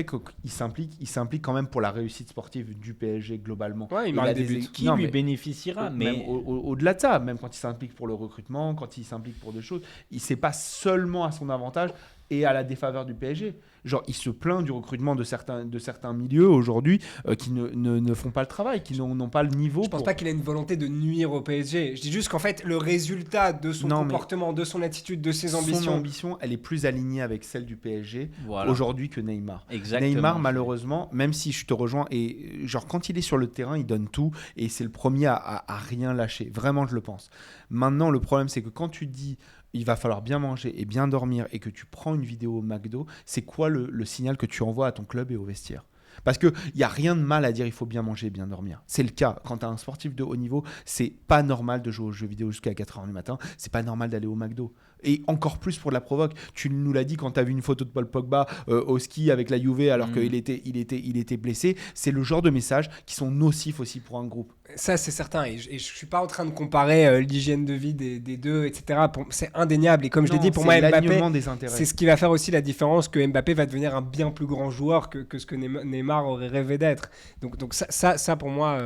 qu'il s'implique quand même pour la réussite sportive du PSG globalement. Ouais, il marque des buts. Qui lui bénéficiera, mais au-delà de ça, même quand il s'implique pour le recrutement, quand il s'implique pour des choses, c'est pas seulement à son avantage est à la défaveur du PSG. Genre, il se plaint du recrutement de certains milieux aujourd'hui qui ne font pas le travail, qui n'ont pas le niveau. Je pense pas qu'il a une volonté de nuire au PSG. Je dis juste qu'en fait, le résultat de son comportement, de son attitude, de ses ambitions... Son ambition, elle est plus alignée avec celle du PSG aujourd'hui que Neymar. Exactement. Neymar, malheureusement, même si je te rejoins, et genre quand il est sur le terrain, il donne tout et c'est le premier à rien lâcher. Vraiment, je le pense. Maintenant, le problème, c'est que quand tu dis... il va falloir bien manger et bien dormir et que tu prends une vidéo au McDo, c'est quoi le signal que tu envoies à ton club et au vestiaire ? Parce qu'il n'y a rien de mal à dire il faut bien manger et bien dormir. C'est le cas. Quand tu as un sportif de haut niveau, c'est pas normal de jouer aux jeux vidéo jusqu'à 4h du matin. C'est pas normal d'aller au McDo. Et encore plus pour de la provoque. Tu nous l'as dit quand tu as vu une photo de Paul Pogba au ski avec la Juve alors qu'il était blessé. C'est le genre de messages qui sont nocifs aussi pour un groupe. Ça, c'est certain. Et je suis pas en train de comparer l'hygiène de vie des deux, etc. C'est indéniable. Et comme je l'ai dit, pour moi, Mbappé, c'est ce qui va faire aussi la différence, que Mbappé va devenir un bien plus grand joueur que ce que Neymar aurait rêvé d'être. Donc ça pour moi...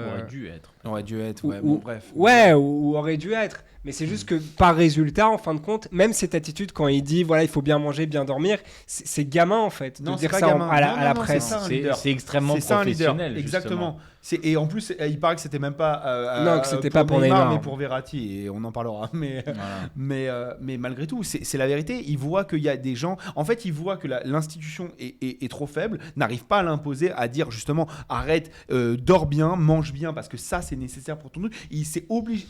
Aurait dû être, bref. Ouais, ou aurait dû être. Mais c'est juste que par résultat, en fin de compte, même cette attitude quand il dit voilà, il faut bien manger, bien dormir, c'est gamin en fait de dire ça à la presse. C'est extrêmement professionnel. Exactement. Et en plus, il paraît que c'était même pas non, que c'était pas pour Neymar, mais pour Verratti, et on en parlera. Mais malgré tout, c'est la vérité. Il voit qu'il y a des gens. En fait, il voit que l'institution est trop faible, n'arrive pas à l'imposer, à dire justement arrête, dors bien, mange bien, parce que ça c'est nécessaire pour ton truc.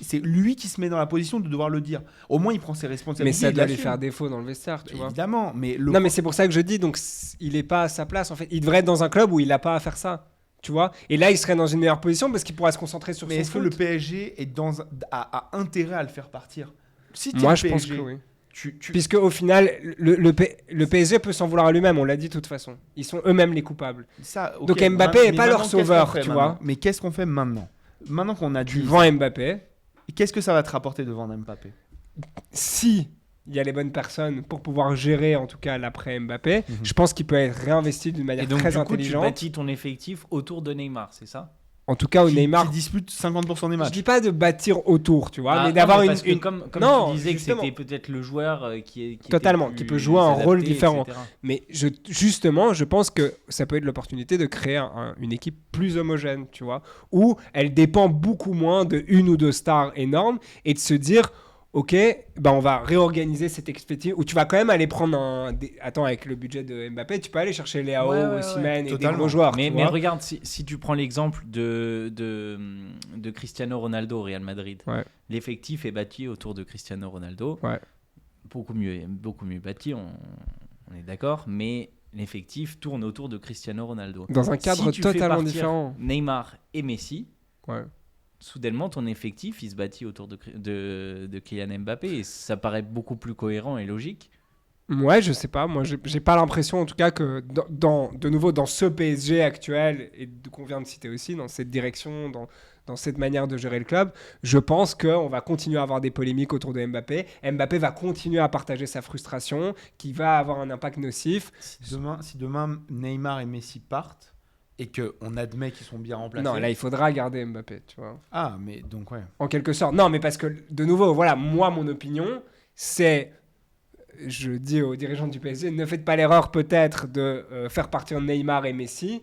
C'est lui qui se met dans la position de devoir le dire. Au moins, il prend ses responsabilités. Mais ça doit lui faire défaut dans le vestiaire, tu vois. Évidemment, mais non, mais c'est pour ça que je dis, donc il est pas à sa place en fait. Il devrait être dans un club où il n'a pas à faire ça. Tu vois, et là il serait dans une meilleure position parce qu'il pourra se concentrer sur son foot. Mais est-ce que le PSG a intérêt à le faire partir ? Moi je pense que oui. Puisque au final le PSG peut s'en vouloir à lui-même, on l'a dit de toute façon. Ils sont eux-mêmes les coupables. Ça, okay. Donc Mbappé n'est pas leur sauveur, tu vois. Mais qu'est-ce qu'on fait maintenant ? Maintenant qu'on a tu vends Mbappé. Qu'est-ce que ça va te rapporter de vendre Mbappé ? Si il y a les bonnes personnes pour pouvoir gérer en tout cas l'après Mbappé, je pense qu'il peut être réinvesti d'une manière très intelligente. Et donc du coup, tu bâtis ton effectif autour de Neymar, c'est ça ? En tout cas, Neymar qui dispute 50% des matchs. Je dis pas de bâtir autour, tu vois, mais d'avoir une comme non, tu disais que c'était peut-être le joueur qui totalement, qui peut jouer un rôle différent. Etc. Mais justement, je pense que ça peut être l'opportunité de créer une équipe plus homogène, tu vois, où elle dépend beaucoup moins de une ou deux stars énormes et de se dire ok, on va réorganiser cette expédition où tu vas quand même aller prendre Attends, avec le budget de Mbappé, tu peux aller chercher Léao, Osimhen et des gros joueurs. Mais regarde, si tu prends l'exemple de Cristiano Ronaldo au Real Madrid, l'effectif est bâti autour de Cristiano Ronaldo. Beaucoup mieux bâti, on est d'accord, mais l'effectif tourne autour de Cristiano Ronaldo. Dans un cadre totalement différent. Neymar et Messi. Soudainement, ton effectif, il se bâtit autour de Kylian Mbappé et ça paraît beaucoup plus cohérent et logique. Ouais, je sais pas. Moi, j'ai pas l'impression, en tout cas, que de nouveau, dans ce PSG actuel et qu'on vient de citer aussi, dans cette direction, dans cette manière de gérer le club, je pense qu'on va continuer à avoir des polémiques autour de Mbappé. Mbappé va continuer à partager sa frustration, qui va avoir un impact nocif. Si demain Neymar et Messi partent, et qu'on admet qu'ils sont bien remplacés. Non, là, il faudra garder Mbappé, tu vois. Ah, mais donc, ouais. En quelque sorte. Non, mais parce que, de nouveau, voilà, moi, mon opinion, c'est... Je dis aux dirigeants du PSG, ne faites pas l'erreur, peut-être, de faire partir Neymar et Messi.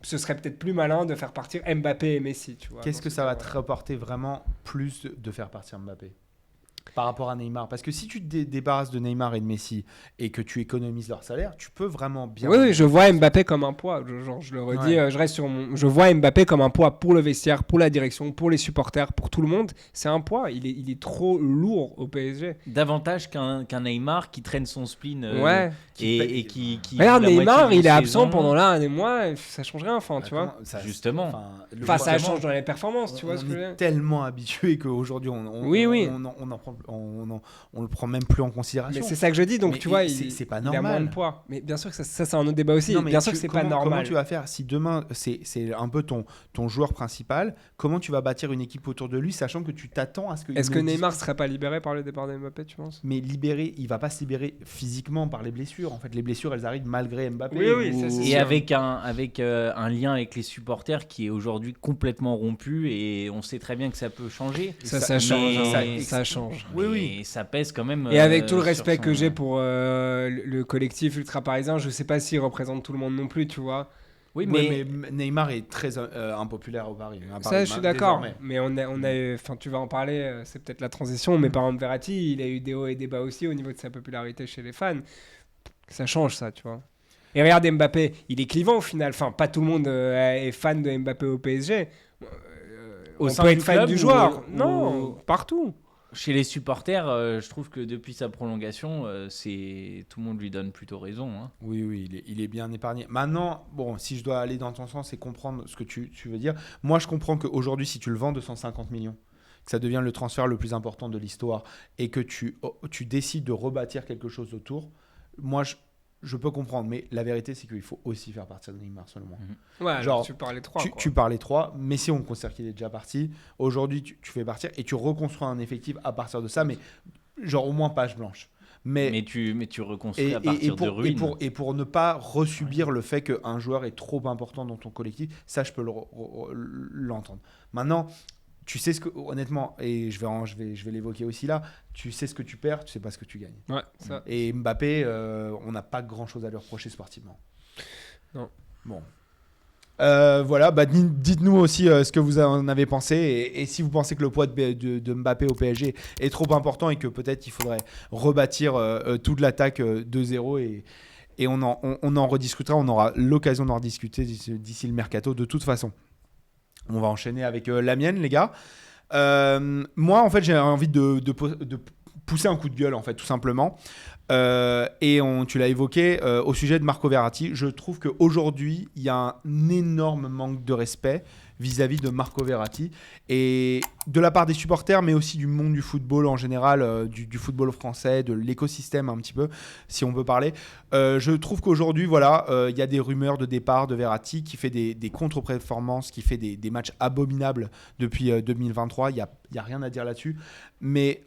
Ce serait peut-être plus malin de faire partir Mbappé et Messi, tu vois. Qu'est-ce que ça va te rapporter vraiment plus de faire partir Mbappé ? Par rapport à Neymar, parce que si tu te débarrasses de Neymar et de Messi et que tu économises leur salaire, tu peux vraiment bien... Oui, je vois Mbappé comme un poids, je le redis, je reste sur je vois Mbappé comme un poids pour le vestiaire, pour la direction, pour les supporters, pour tout le monde. C'est un poids, il est trop lourd au PSG. Davantage qu'un Neymar qui traîne son spleen et qui regarde, Neymar, il est absent pendant là des mois, ça change rien, enfin, tu vois. Justement. Ça change dans les performances, tu vois ce que je veux dire. On est tellement habitué qu'aujourd'hui, on le prend même plus en considération. Mais c'est ça que je dis, donc tu vois, c'est pas normal. Il a moins de poids. Mais bien sûr que ça c'est un autre débat aussi. Bien sûr que c'est pas normal. Comment tu vas faire si demain c'est un peu ton joueur principal, comment tu vas bâtir une équipe autour de lui, sachant que tu t'attends à ce que... Est-ce que Neymar serait pas libéré par le départ de Mbappé, tu penses ? Mais il va pas se libérer physiquement par les blessures. En fait, les blessures, elles arrivent malgré Mbappé. Oui, ça, c'est et sûr. avec un lien avec les supporters qui est aujourd'hui complètement rompu et on sait très bien que ça peut changer. Ça change. mais ça pèse quand même. Et avec tout le respect que j'ai pour le collectif ultra-parisien, je sais pas s'il représente tout le monde non plus, tu vois. Oui, mais Neymar est très impopulaire au Paris. Ça, je suis d'accord. Mais enfin, tu vas en parler, c'est peut-être la transition. Mais par exemple, Verratti, il a eu des hauts et des bas aussi au niveau de sa popularité chez les fans. Ça change, ça, tu vois. Et regarde Mbappé, il est clivant au final. Enfin, pas tout le monde est fan de Mbappé au PSG. On peut être fan du joueur. Non, partout. Chez les supporters, je trouve que depuis sa prolongation, tout le monde lui donne plutôt raison. Hein. Oui, il est bien épargné. Maintenant, bon, si je dois aller dans ton sens et comprendre ce que tu veux dire, moi je comprends qu'aujourd'hui, si tu le vends 250 millions, que ça devient le transfert le plus important de l'histoire et que tu décides de rebâtir quelque chose autour, moi je peux comprendre, mais la vérité, c'est qu'il faut aussi faire partir de Neymar seulement. Ouais, genre, tu parlais 3. Tu parlais 3, mais si on considère qu'il est déjà parti, aujourd'hui, tu fais partir et tu reconstruis un effectif à partir de ça, mais genre au moins page blanche. Mais tu reconstruis à partir de ruines. Et pour ne pas resubir le fait qu'un joueur est trop important dans ton collectif, ça, je peux l'entendre. Maintenant, tu sais ce que, honnêtement, et je vais l'évoquer aussi là, tu sais ce que tu perds, tu sais pas ce que tu gagnes. Ouais, ça. Et Mbappé, on n'a pas grand chose à lui reprocher sportivement. Non. Bon. Voilà, dites-nous aussi ce que vous en avez pensé et si vous pensez que le poids de Mbappé au PSG est trop important et que peut-être il faudrait rebâtir toute l'attaque de zéro et on en rediscutera, on aura l'occasion d'en rediscuter d'ici le mercato de toute façon. On va enchaîner avec la mienne, les gars. Moi, en fait, j'ai envie de pousser un coup de gueule, en fait, tout simplement. Tu l'as évoqué, au sujet de Marco Verratti, je trouve qu'aujourd'hui, il y a un énorme manque de respect vis-à-vis de Marco Verratti et de la part des supporters, mais aussi du monde du football en général, du football français, de l'écosystème un petit peu, si on peut parler. Je trouve qu'aujourd'hui, voilà, il y a des rumeurs de départ de Verratti qui fait des contre-performances, qui fait des matchs abominables depuis 2023. Il y a rien à dire là-dessus. Mais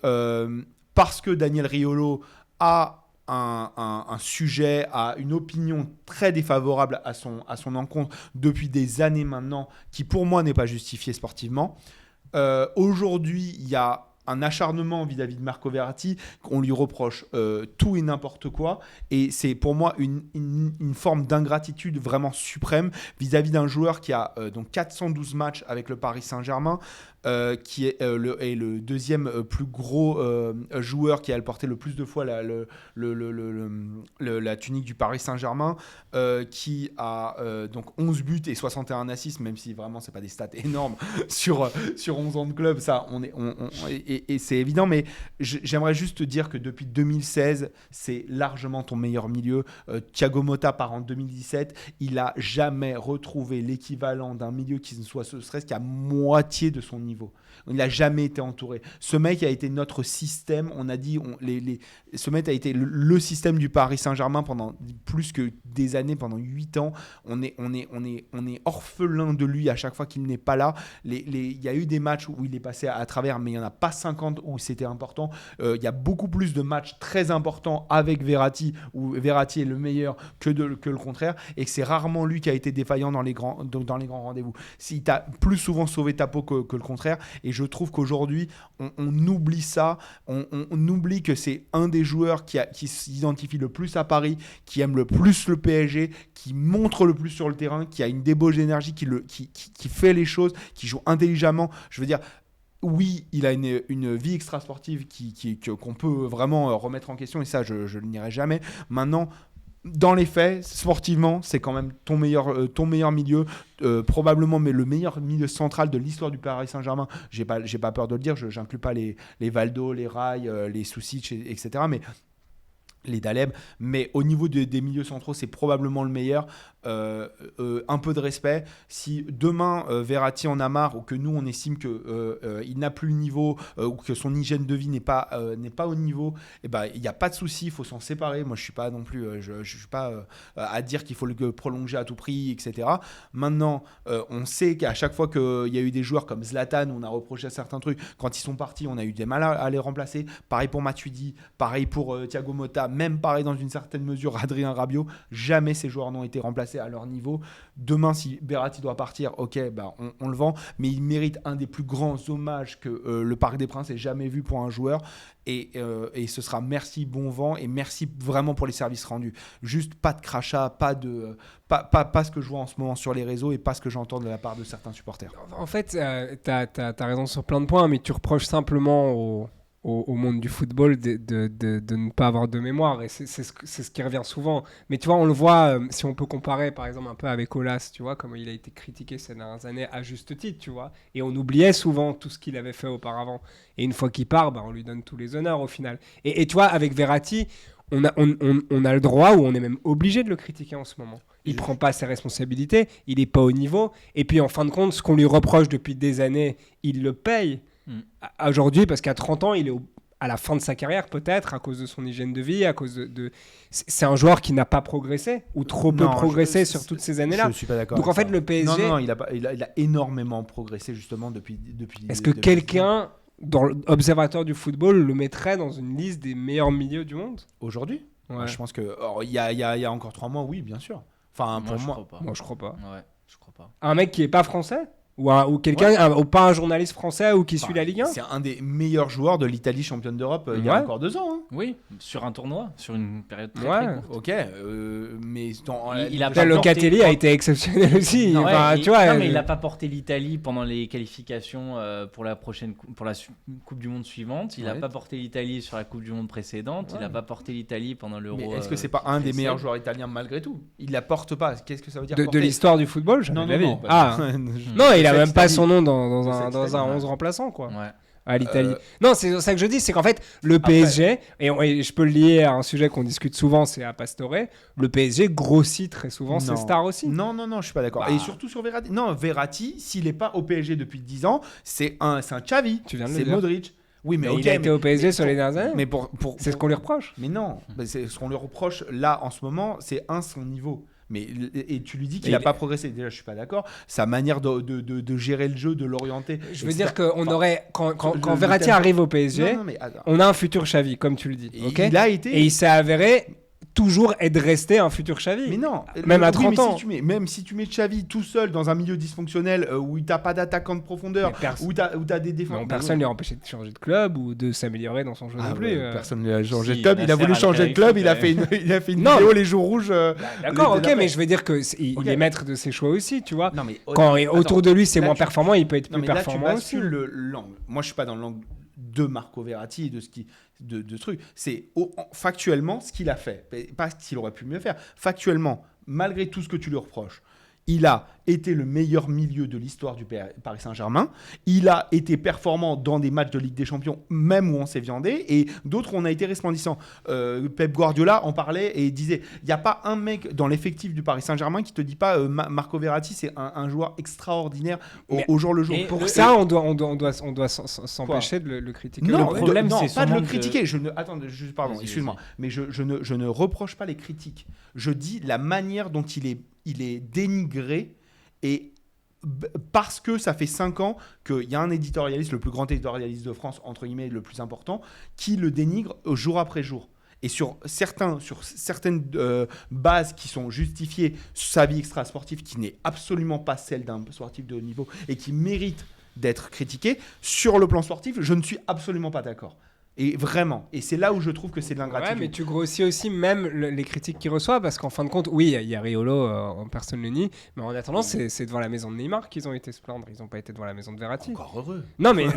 parce que Daniel Riolo a un sujet, a une opinion très défavorable à son encontre depuis des années maintenant, qui pour moi n'est pas justifiée sportivement. Aujourd'hui, il y a un acharnement vis-à-vis de Marco Verratti, on lui reproche tout et n'importe quoi, et c'est pour moi une forme d'ingratitude vraiment suprême vis-à-vis d'un joueur qui a donc 412 matchs avec le Paris Saint-Germain, qui est le deuxième plus gros joueur qui a porté le plus de fois la tunique du Paris Saint-Germain, qui a donc 11 buts et 61 assists, même si vraiment c'est pas des stats énormes sur 11 ans de club, ça et c'est évident, mais j'aimerais juste te dire que depuis 2016 c'est largement ton meilleur milieu. Thiago Motta part en 2017, il a jamais retrouvé l'équivalent d'un milieu qui ne soit serait-ce qu'à moitié de son niveau. Il n'a jamais été entouré. Ce mec a été notre système. On a dit, ce mec a été le système du Paris Saint-Germain pendant plus que des années, pendant 8 ans. On est orphelin de lui à chaque fois qu'il n'est pas là. Il y a eu des matchs où il est passé à travers, mais il n'y en a pas 50 où c'était important. Il y a beaucoup plus de matchs très importants avec Verratti, où Verratti est le meilleur que le contraire, et que c'est rarement lui qui a été défaillant dans les grands rendez-vous. Il t'a plus souvent sauvé ta peau que le contraire. Et je trouve qu'aujourd'hui, on oublie ça. On oublie que c'est un des joueurs qui s'identifie le plus à Paris, qui aime le plus le PSG, qui montre le plus sur le terrain, qui a une débauche d'énergie, qui fait les choses, qui joue intelligemment. Je veux dire, oui, il a une vie extrasportive qu'on peut vraiment remettre en question, et ça, je ne le nierai jamais. Maintenant, dans les faits, sportivement, c'est quand même ton meilleur milieu, probablement mais le meilleur milieu central de l'histoire du Paris Saint-Germain. J'ai pas peur de le dire, je n'inclus pas les Valdo, les Rai, les Susic, etc. Mais les Daleb, mais au niveau des milieux centraux, c'est probablement le meilleur. Un peu de respect. Si demain Verratti en a marre, ou que nous on estime qu'il n'a plus le niveau, ou que son hygiène de vie n'est pas au niveau, il n'y a pas de souci, il faut s'en séparer. Moi je suis pas non plus, je suis pas à dire qu'il faut le prolonger à tout prix, etc. Maintenant, on sait qu'à chaque fois qu'il y a eu des joueurs comme Zlatan, on a reproché certains trucs, quand ils sont partis, on a eu des mal à les remplacer. Pareil pour Matuidi, pareil pour Thiago Motta. même pareil dans une certaine mesure Adrien Rabiot, jamais ces joueurs n'ont été remplacés à leur niveau. Demain, si Verratti doit partir, ok, on le vend, mais il mérite un des plus grands hommages que le Parc des Princes ait jamais vu pour un joueur. Et ce sera merci, bon vent, et merci vraiment pour les services rendus. Juste pas de crachat, pas ce que je vois en ce moment sur les réseaux et pas ce que j'entends de la part de certains supporters. En fait, tu as raison sur plein de points, mais tu reproches simplement au monde du football de ne pas avoir de mémoire, et c'est ce qui revient souvent. Mais tu vois, on le voit, si on peut comparer par exemple un peu avec Aulas, tu vois, comme il a été critiqué ces dernières années à juste titre, tu vois, et on oubliait souvent tout ce qu'il avait fait auparavant, et une fois qu'il part, on lui donne tous les honneurs au final. Et tu vois, avec Verratti, on a le droit, ou on est même obligé de le critiquer en ce moment. Il ne prend pas ses responsabilités, il n'est pas au niveau, et puis en fin de compte, ce qu'on lui reproche depuis des années, il le paye. Aujourd'hui, parce qu'à 30 ans, il est à la fin de sa carrière, peut-être, à cause de son hygiène de vie, à cause de... C'est un joueur qui n'a pas progressé, ou trop peu progressé sur toutes ces années-là. Je ne suis pas d'accord. Donc en fait, le PSG... Non, il a énormément progressé, justement, depuis Est-ce que quelqu'un, dans l'observateur du football, le mettrait dans une liste des meilleurs milieux du monde ? Aujourd'hui ? Ouais. Je pense que... il y a encore 3 mois, oui, bien sûr. Enfin, moi, je crois pas. Ouais, je crois pas. Un mec qui n'est pas français ? Ou quelqu'un, ou pas un journaliste français ou qui suit la Ligue 1. C'est un des meilleurs joueurs de l'Italie championne d'Europe il y a encore 2 ans. Hein. Oui, sur un tournoi, sur une période très courte. Ok, mais Locatelli a été exceptionnel aussi. Non, mais il n'a pas porté l'Italie pendant les qualifications pour la Coupe du Monde suivante. Il n'a pas porté l'Italie sur la Coupe du Monde précédente. Il n'a pas porté l'Italie pendant l'Euro. Mais est-ce que c'est pas un des meilleurs joueurs italiens malgré tout ? Il la porte pas. Qu'est-ce que ça veut dire de l'histoire du football ? Non. Non, il a même pas son nom dans un 11 remplaçant, quoi. Ouais. À l'Italie. Non, c'est ça que je dis, c'est qu'en fait, le PSG, et je peux le lier à un sujet qu'on discute souvent, c'est à Pastore, le PSG grossit très souvent ses stars aussi. Non, je suis pas d'accord. Et surtout sur Verratti. Non, Verratti, s'il est pas au PSG depuis 10 ans, c'est un Xavi, c'est Modric. Oui, mais il a été au PSG sur les dernières années. Mais c'est ce qu'on lui reproche. Mais non, c'est ce qu'on lui reproche là en ce moment, c'est son niveau. Et tu lui dis qu'il n'a pas progressé. Déjà, je suis pas d'accord. Sa manière de gérer le jeu, de l'orienter. Je veux dire qu'on aurait, quand Verratti arrive au PSG, on a un futur Xavi, comme tu le dis. Il a été. Et il s'est avéré toujours être resté un futur Xavi. Mais non, même à 30 ans. Même si tu mets Xavi tout seul dans un milieu dysfonctionnel où il n'a pas d'attaquant de profondeur, où tu as des défenseurs. Personne ne lui a empêché de changer de club ou de s'améliorer dans son jeu non plus. Personne ne lui a changé de club. Il a voulu changer de club. Il a fait une vidéo les jours rouges. D'accord, ok, mais je veux dire qu'il est maître de ses choix aussi, tu vois. Quand autour de lui c'est moins performant, il peut être plus performant aussi. L'angle. Moi, je suis pas dans l'angle de Marco Verratti et de ce qui de trucs. C'est factuellement ce qu'il a fait, pas ce qu'il aurait pu mieux faire. Factuellement, malgré tout ce que tu lui reproches, il a été le meilleur milieu de l'histoire du Paris Saint-Germain. Il a été performant dans des matchs de Ligue des Champions, même où on s'est viandé, et d'autres, on a été resplendissants. Pep Guardiola en parlait et disait, il n'y a pas un mec dans l'effectif du Paris Saint-Germain qui te dit pas Marco Verratti, c'est un joueur extraordinaire au jour le jour. Pour ça, on doit s'empêcher de le critiquer. Non, le problème, c'est pas de le critiquer. Pardon, excuse-moi, mais je ne reproche pas les critiques. Je dis la manière dont il est dénigré, et parce que ça fait 5 ans qu'il y a un éditorialiste, le plus grand éditorialiste de France, entre guillemets, le plus important, qui le dénigre jour après jour. Et sur certaines bases qui sont justifiées, sa vie extra-sportive, qui n'est absolument pas celle d'un sportif de haut niveau et qui mérite d'être critiquée, sur le plan sportif, je ne suis absolument pas d'accord. Et vraiment. Et c'est là où je trouve que c'est de l'ingratitude. Ouais, mais tu grossis aussi même les critiques qu'il reçoit, parce qu'en fin de compte, oui, il y a Riolo, personne ne le nie, mais en attendant, c'est devant la maison de Neymar qu'ils ont été se plaindre. Ils n'ont pas été devant la maison de Verratti. Encore heureux. Non, mais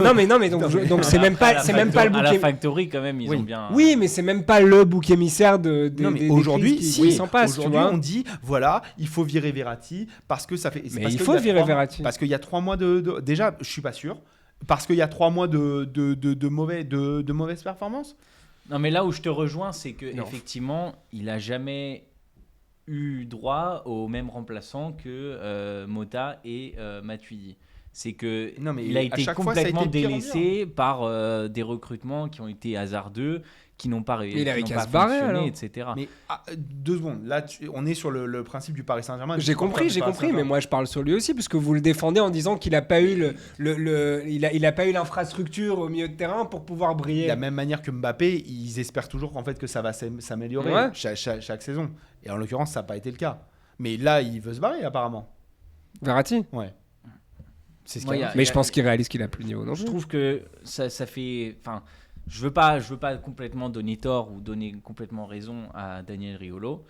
donc c'est même pas le bouc. À la Factory, quand même, ils ont bien. Oui, mais c'est même pas le bouc émissaire des aujourd'hui, qui s'en passe. Aujourd'hui, on dit, voilà, il faut virer Verratti parce que ça fait. Mais il faut virer Verratti. Parce qu'il y a 3 mois de. Déjà, je suis pas sûr. Parce qu'il y a 3 mois de mauvaises performances. Non, mais là où je te rejoins, c'est qu'effectivement, il n'a jamais eu droit au même remplaçant que Mota et Matuidi. c'est que Non, mais il a à été chaque fois, ça a complètement été de pire en délaissé par des recrutements qui ont été hasardeux, qui n'ont pas réussi, Il avait qui n'ont qu'à pas se barrer, fonctionné, alors. etc. Mais 2 secondes, là on est sur le principe du Paris Saint-Germain. J'ai compris, mais moi je parle sur lui aussi, puisque vous le défendez en disant qu'il n'a pas eu il a pas eu l'infrastructure au milieu de terrain pour pouvoir briller. De la même manière que Mbappé, ils espèrent toujours qu'en fait que ça va s'améliorer Ouais. chaque saison. Et en l'occurrence, ça n'a pas été le cas. Mais là, il veut se barrer apparemment. Verratti. Ouais. C'est ce Moi, qu'il y a. y a- Mais je pense qu'il réalise qu'il a plus de niveau. Non Je trouve que ça fait. Enfin, je veux pas complètement donner tort ou donner complètement raison à Daniel Riolo.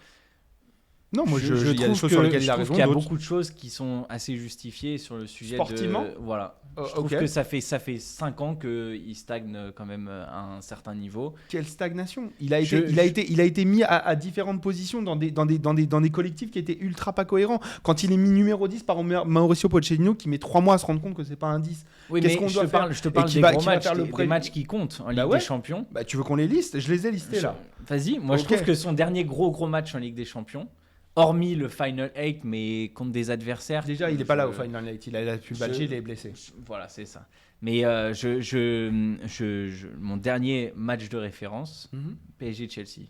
Non, moi, il y a des trouve choses sur lesquelles il je a trouve raison. qu'il y a d'autres- beaucoup de choses qui sont assez justifiées sur le sujet Sportivement voilà. Je trouve ok. que ça fait 5 ans qu'il stagne quand même à un certain niveau. Quelle stagnation. Il a été mis à différentes positions dans des collectifs qui étaient ultra pas cohérents. Quand il est mis numéro 10 par Mauricio Pochettino, qui met 3 mois à se rendre compte que c'est pas un 10. Oui, Qu'est-ce mais qu'on je doit te parle Et qui des va- gros qui va matchs, faire le des matchs qui comptent en Ligue ouais. des Champions. Bah, tu veux qu'on les liste? Je les ai listés là. Vas-y, moi je Ok. trouve que son dernier gros match en Ligue des Champions, hormis le Final 8, mais contre des adversaires. Déjà, il n'est pas là au Final 8. Il a pu le badger, je- il est blessé. Voilà, c'est ça. Mais mon dernier match de référence, PSG-Chelsea.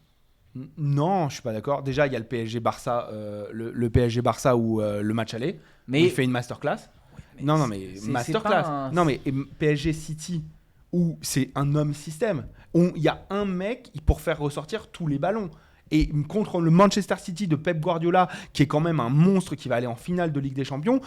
Non, je suis pas d'accord. Déjà, il y a le PSG-Barça, le PSG-Barça où le match aller. Mais Où il fait une masterclass. Non, mais c'est masterclass. pas un- Non, mais PSG-City, où c'est un homme système. Où il y a un mec pour faire ressortir tous les ballons. Et contre le Manchester City de Pep Guardiola, qui est quand même un monstre qui va aller en finale de Ligue des Champions,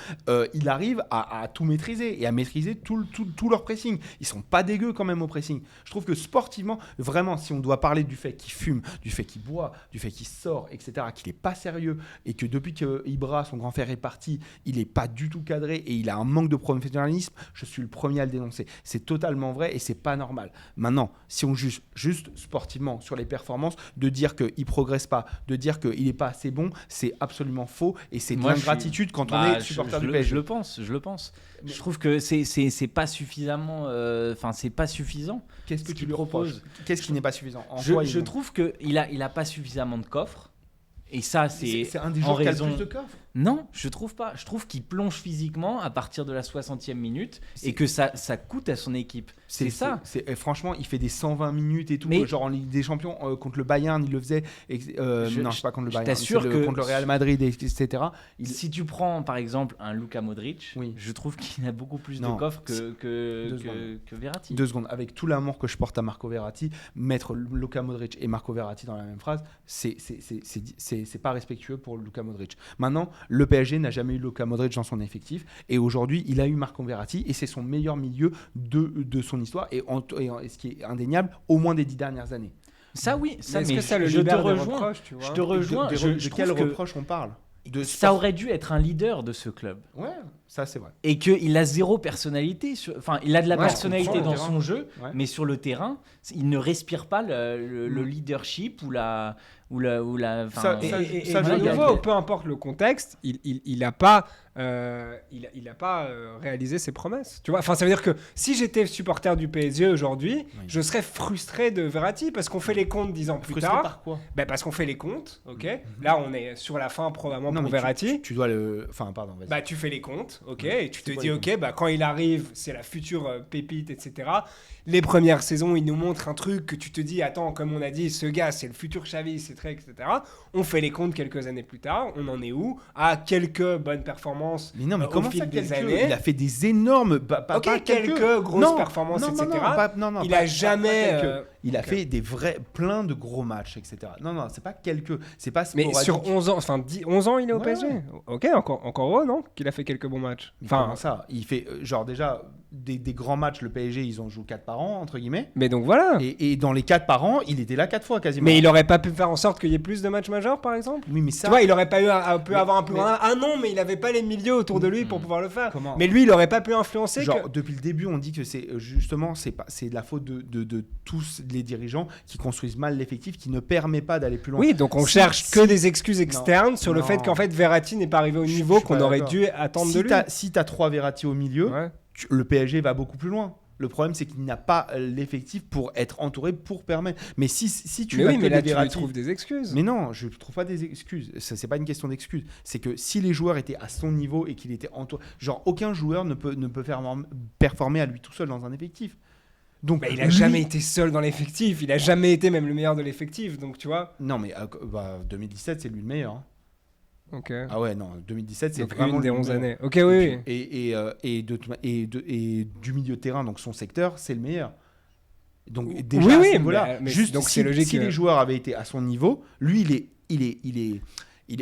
il arrive à tout maîtriser et à maîtriser tout leur pressing. Ils sont pas dégueux quand même au pressing. Je trouve que sportivement, vraiment, si on doit parler du fait qu'il fume, du fait qu'il boit, du fait qu'il sort, etc., qu'il est pas sérieux et que depuis que Ibra, son grand frère, est parti, il est pas du tout cadré et il a un manque de professionnalisme, je suis le premier à le dénoncer. C'est totalement vrai et c'est pas normal. Maintenant, si on juge juste sportivement sur les performances, de dire qu'il progresse pas, de dire qu'il n'est pas assez bon, c'est absolument faux et c'est de Moi, l'ingratitude quand on est supporter du PSG. Je le pense. Je trouve que c'est pas suffisamment. Enfin, c'est pas suffisant. Qu'est-ce que ce tu qu'il lui propose. reproches? Qu'est-ce qui n'est pas suffisant? En Je quoi il est bon? trouve qu'il a pas suffisamment de coffre. Et ça, C'est un des en joueurs qui a le raison- plus de coffre. Non, je trouve pas. Je trouve qu'il plonge physiquement à partir de la 60e minute et que ça coûte à son équipe. C'est ça. Et franchement, il fait des 120 minutes et tout. Mais- genre en Ligue des Champions, contre le Bayern, il le faisait. Non, je sais pas contre le je Bayern. t'assure c'est que- contre le Real Madrid, etc. Si tu prends par exemple un Luka Modric, Oui. je trouve qu'il a beaucoup plus Non, de coffre Deux que Verratti. 2 secondes. Avec tout l'amour que je porte à Marco Verratti, mettre Luka Modric et Marco Verratti dans la même phrase, c'est pas respectueux pour Luka Modric. Maintenant, le PSG n'a jamais eu Luka Modric dans son effectif et aujourd'hui, il a eu Marco Verratti et c'est son meilleur milieu de son histoire et ce qui est indéniable, au moins des 10 dernières années. Ça oui, ça Est-ce mais que ça le je te libère des rejoins. reproches, tu vois? Je te rejoins. De Je quel trouve que reproche on parle? ça aurait dû être un leader de ce club. Ouais, ça c'est vrai. Et qu'il a zéro personnalité. Enfin, il a de la Ouais, je personnalité comprends, dans le terrain. son jeu, Ouais. mais sur le terrain, il ne respire pas le leadership ou la. Ça, Et, ça, et ça, de je veux bien. nouveau, peu importe le contexte, il n'a pas, réalisé ses promesses. Tu vois, enfin, ça veut dire que si j'étais supporter du PSG aujourd'hui, je serais frustré de Verratti parce qu'on fait les comptes 10 ans plus Frustré tard. par quoi? Ben, parce qu'on fait les comptes, ok. Là, on est sur la fin probablement Non, pour mais Verratti. tu dois le. Enfin, pardon, vas-y. Bah, tu fais les comptes, ok, et tu te quoi dis, les ok, bah, quand il arrive, c'est la future pépite, etc. Les premières saisons, il nous montre un truc que tu te dis, attends, comme on a dit, ce gars, c'est le futur Xavi, c'est très, etc. On fait les comptes quelques années plus tard, on en est où? À quelques bonnes performances Mais non, mais au comment fil ça, des quelques années. Il a fait des énormes. Ok, quelques grosses performances, etc. Il a jamais. Il a ok. fait plein de gros matchs, etc. Non, c'est pas quelques. C'est pas Mais sporadique. sur 11 ans, enfin 11 ans, il est au Ouais, PSG. ouais. Ok, encore heureux, non? Qu'il a fait quelques bons matchs. Enfin, ça. Il fait, genre, déjà, des grands matchs, le PSG, ils en jouent 4 par an, entre guillemets. Mais donc voilà. Et dans les 4 par an, il était là 4 fois quasiment. Mais il aurait pas pu faire en sorte qu'il y ait plus de matchs majeurs, par exemple? Oui, mais ça. Tu vois, il aurait pas pu avoir un plus mais- grand. Ah non, mais il avait pas les milieux autour de lui pour pouvoir le faire. Comment Mais lui, il aurait pas pu influencer. Genre, que... depuis le début, on dit que c'est justement, c'est de la faute de tous les dirigeants qui construisent mal l'effectif, qui ne permet pas d'aller plus loin. Oui, donc on Si- cherche que si- des excuses externes sur le Non. fait qu'en fait Verratti n'est pas arrivé au Je niveau suis qu'on pas aurait d'accord. dû attendre de lui. Si t'as 3 Verratti au milieu, Ouais. le PSG va beaucoup plus loin. Le problème, c'est qu'il n'a pas l'effectif pour être entouré, pour permettre. Mais si tu mais vas oui, mais là, tu lui trouves des excuses. Mais non, je ne trouve pas des excuses. Ça, c'est pas une question d'excuses. C'est que si les joueurs étaient à son niveau et qu'il était entouré, genre aucun joueur ne peut faire performer à lui tout seul dans un effectif. Donc, il a jamais été seul dans l'effectif. Il a jamais été même le meilleur de l'effectif. Donc tu vois. Non, mais 2017, c'est lui le meilleur. Hein. Ok. Ah ouais, non, 2017, c'est donc vraiment une des le 11 meilleur. années. Ok, oui. Et du milieu de terrain, donc son secteur, c'est le meilleur. Donc déjà, oui, à ce niveau-là, mais juste donc si, c'est logique si les joueurs avaient été à son niveau, lui, il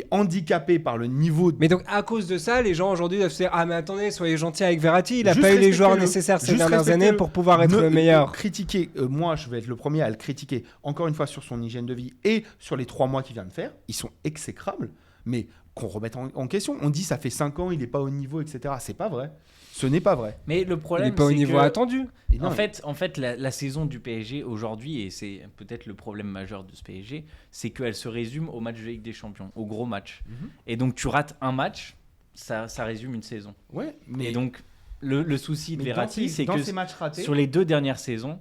est handicapé par le niveau. Mais donc à cause de ça, les gens aujourd'hui doivent se dire mais attendez, soyez gentils avec Verratti, il a Juste pas eu les joueurs respectez-le. nécessaires ces Juste dernières années respectez-le. pour pouvoir être le meilleur. Critiquer, moi je vais être le premier à le critiquer encore une fois sur son hygiène de vie et sur les 3 mois qu'il vient de faire. Ils sont exécrables, mais qu'on remette en question. On dit ça fait 5 ans, il n'est pas au niveau, etc. C'est pas vrai. Ce n'est pas vrai. Mais le problème, il n'est pas au niveau que... attendu. En fait, la saison du PSG aujourd'hui, et c'est peut-être le problème majeur de ce PSG, c'est qu'elle se résume au match de Ligue des Champions, au gros match. Et donc tu rates un match, ça résume une saison. Ouais, mais et donc le souci de Verratti, c'est que ces matchs ratés, sur les 2 dernières saisons,